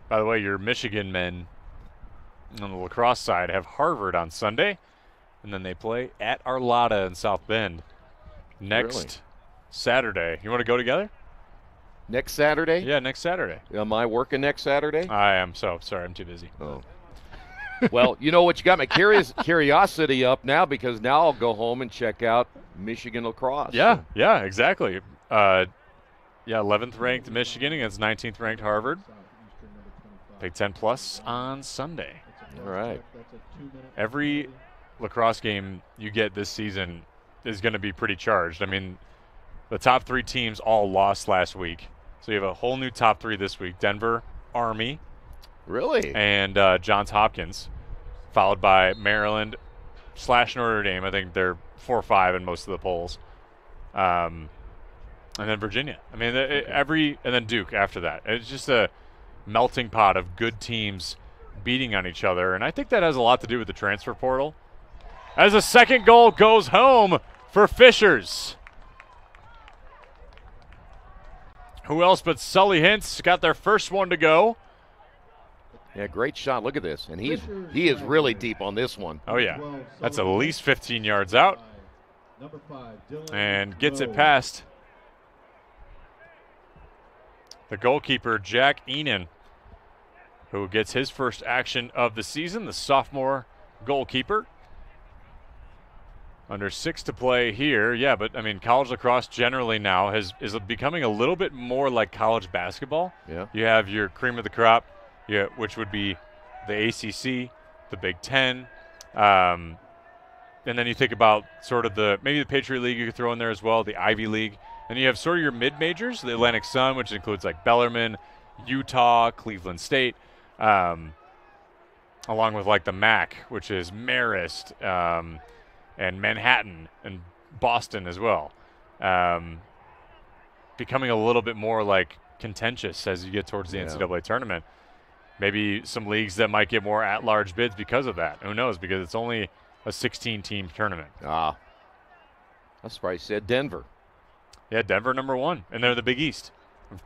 By the way, your Michigan men on the lacrosse side have Harvard on Sunday, and then they play at Arlotta in South Bend next Saturday. You want to go together? Next Saturday? Yeah, next Saturday. Am I working next Saturday? I am. So sorry, I'm too busy. Oh. Well, you know what? You got my curiosity up now, because now I'll go home and check out Michigan lacrosse. Yeah, yeah, exactly. 11th ranked Michigan against 19th ranked Harvard. Big 10 plus on Sunday. All right. Every lacrosse game you get this season is going to be pretty charged. I mean, the top three teams all lost last week. So you have a whole new top three this week. Denver, Army. Really? And Johns Hopkins, followed by Maryland / Notre Dame. I think they're 4 or 5 in most of the polls. And then Virginia. I mean, and then Duke after that. It's just a melting pot of good teams beating on each other. And I think that has a lot to do with the transfer portal. As a second goal goes home for Fishers. Who else but Sully Hintz got their first one to go. Yeah, great shot. Look at this. And he is really deep on this one. Oh, yeah. That's at least 15 yards out. And gets it past the goalkeeper, Jack Enan, who gets his first action of the season, the sophomore goalkeeper. Under 6 to play here. Yeah, but, I mean, college lacrosse generally now is becoming a little bit more like college basketball. Yeah. You have your cream of the crop, which would be the ACC, the Big Ten. And then you think about sort of maybe the Patriot League you could throw in there as well, the Ivy League. And you have sort of your mid-majors, the Atlantic Sun, which includes like Bellarmine, Utah, Cleveland State, along with like the MAC, which is Marist, and Manhattan and Boston as well. Becoming a little bit more like contentious as you get towards the NCAA tournament. Maybe some leagues that might get more at-large bids because of that. Who knows? Because it's only a 16-team tournament. Ah. That's why I said Denver. Yeah, Denver #1, and they're the Big East.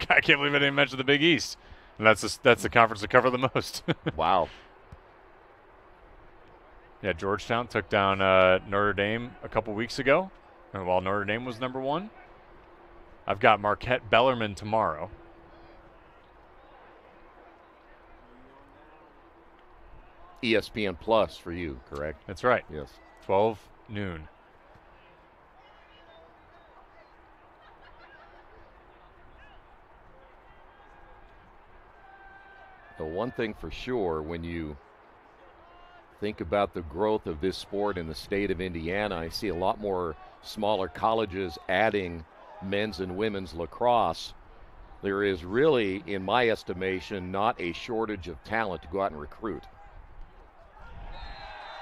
I can't believe I didn't mention the Big East. And that's the conference that cover the most. Wow. Yeah, Georgetown took down Notre Dame a couple weeks ago, and while Notre Dame was #1. I've got Marquette Bellarmine tomorrow. ESPN Plus for you, correct? That's right. Yes. 12 noon. The one thing for sure, when you think about the growth of this sport in the state of Indiana, I see a lot more smaller colleges adding men's and women's lacrosse. There is really, in my estimation, not a shortage of talent to go out and recruit.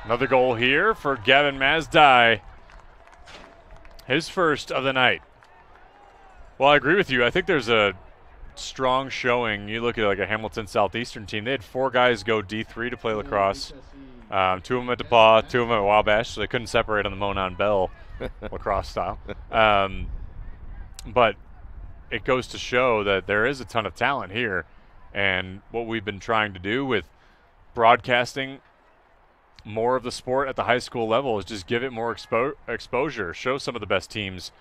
Another goal here for Gavin Mazdai. His first of the night. Well, I agree with you. I think there's a strong showing. You look at like a Hamilton Southeastern team. They had 4 guys go D3 to play lacrosse. 2 of them at DePaul, 2 of them at Wabash, so they couldn't separate on the Monon Bell lacrosse style. But it goes to show that there is a ton of talent here. And what we've been trying to do with broadcasting more of the sport at the high school level is just give it more exposure, show some of the best teams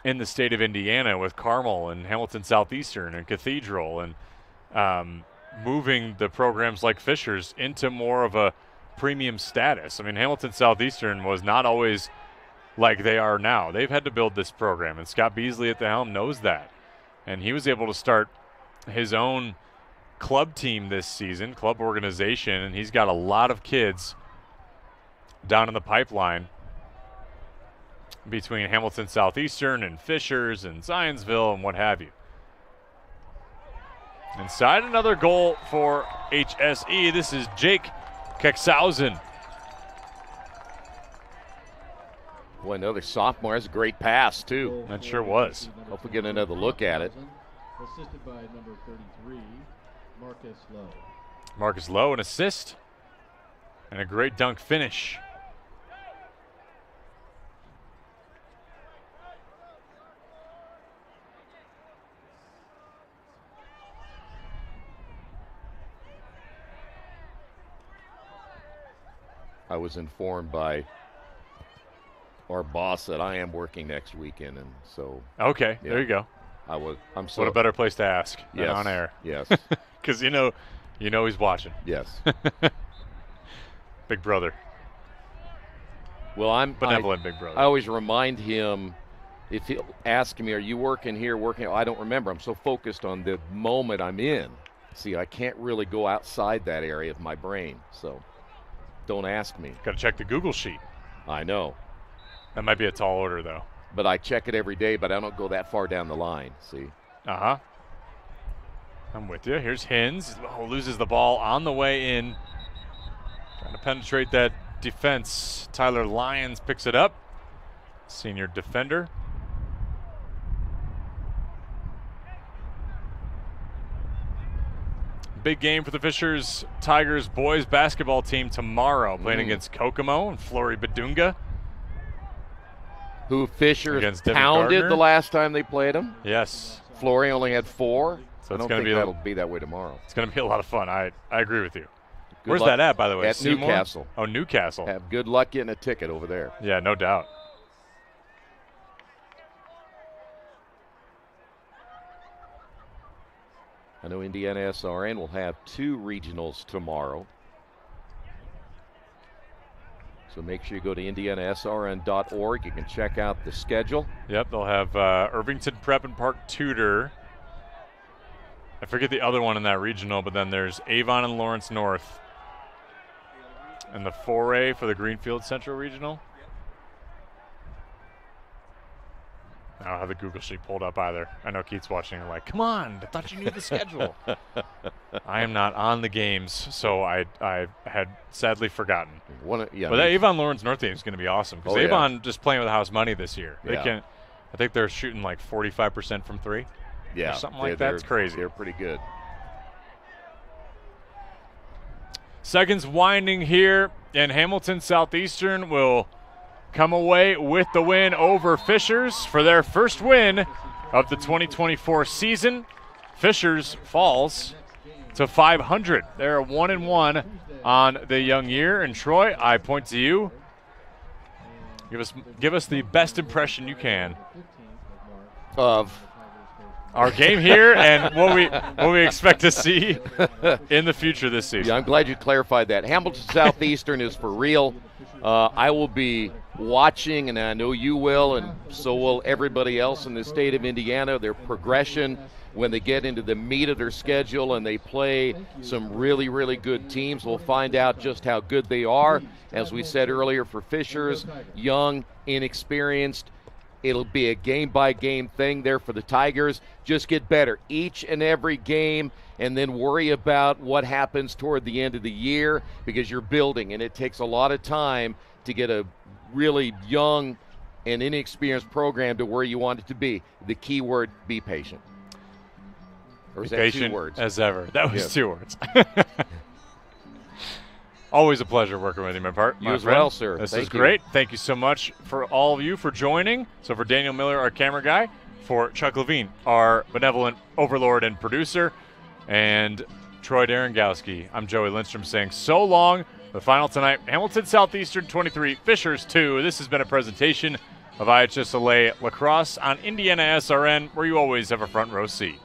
in the state of Indiana with Carmel and Hamilton Southeastern and Cathedral, and moving the programs like Fishers into more of a premium status. I mean, Hamilton Southeastern was not always like they are now. They've had to build this program, and Scott Beasley at the helm knows that. And he was able to start his own club team this season, club organization, and he's got a lot of kids down in the pipeline between Hamilton Southeastern and Fishers and Zionsville and what have you. Inside, another goal for HSE. This is Jake Kexhausen. Boy, another sophomore. That's a great pass, too. That sure was. Hope we get another look at it. Assisted by number 33, Marcus Lowe. Marcus Lowe, an assist, and a great dunk finish. I was informed by our boss that I am working next weekend, and so okay, yeah, there you go. I'm so what a better place to ask than yes, on air. Yes, because you know he's watching. Yes, Big brother. Well, I'm benevolent, big brother. I always remind him if he'll ask me, "Are you working here? Working?" I don't remember. I'm so focused on the moment I'm in. See, I can't really go outside that area of my brain, so. Don't ask me. Got to check the Google sheet. I know. That might be a tall order, though. But I check it every day, but I don't go that far down the line, see? Uh-huh. I'm with you. Here's Hins. Oh, loses the ball on the way in. Trying to penetrate that defense. Tyler Lyons picks it up. Senior defender. Big game for the Fishers Tigers boys basketball team tomorrow, playing against Kokomo and Flory Badunga. Who Fishers pounded the last time they played them. Yes. Flory only had 4. So I don't think that'll be that way tomorrow. It's going to be a lot of fun. I agree with you. Where's that at, by the way? At Seymour? Newcastle. Oh, Newcastle. Have good luck getting a ticket over there. Yeah, no doubt. I know IndianaSRN will have 2 regionals tomorrow. So make sure you go to IndianaSRN.org. You can check out the schedule. Yep, they'll have Irvington Prep and Park Tudor. I forget the other one in that regional, but then there's Avon and Lawrence North. And the 4A for the Greenfield Central Regional. I don't have the Google sheet pulled up either. I know Keith's watching and like, come on, I thought you knew the schedule. I am not on the games, so I had sadly forgotten. But that Avon Lawrence North game is going to be awesome because Avon just playing with house money this year. They can, I think they're shooting like 45% from 3. Yeah, or something like that. It's crazy. They're pretty good. Seconds winding here, and Hamilton Southeastern will come away with the win over Fishers for their first win of the 2024 season. Fishers falls to 500. They're 1-1 on the young year. And Troy, I point to you. Give us the best impression you can of our game here and what we expect to see in the future this season. Yeah, I'm glad you clarified that. Hamilton Southeastern is for real. I will be watching, and I know you will, and so will everybody else in the state of Indiana, their progression when they get into the meat of their schedule and they play some really, really good teams. We'll find out just how good they are. As we said earlier, for Fishers, young, inexperienced, it'll be a game-by-game thing there for the Tigers. Just get better each and every game and then worry about what happens toward the end of the year because you're building, and it takes a lot of time to get a really young and inexperienced program to where you want it to be. The key word, be patient. Or is that patient 2 words? As ever. That was 2 words. Always a pleasure working with you, my part. You as well, sir. This is great. Thank you so much for all of you for joining. So for Daniel Miller, our camera guy, for Chuck Levine, our benevolent overlord and producer, and Troy Darengowski, I'm Joey Lindstrom saying so long. The final tonight, Hamilton Southeastern 23, Fishers 2. This has been a presentation of IHSLA Lacrosse on Indiana SRN, where you always have a front row seat.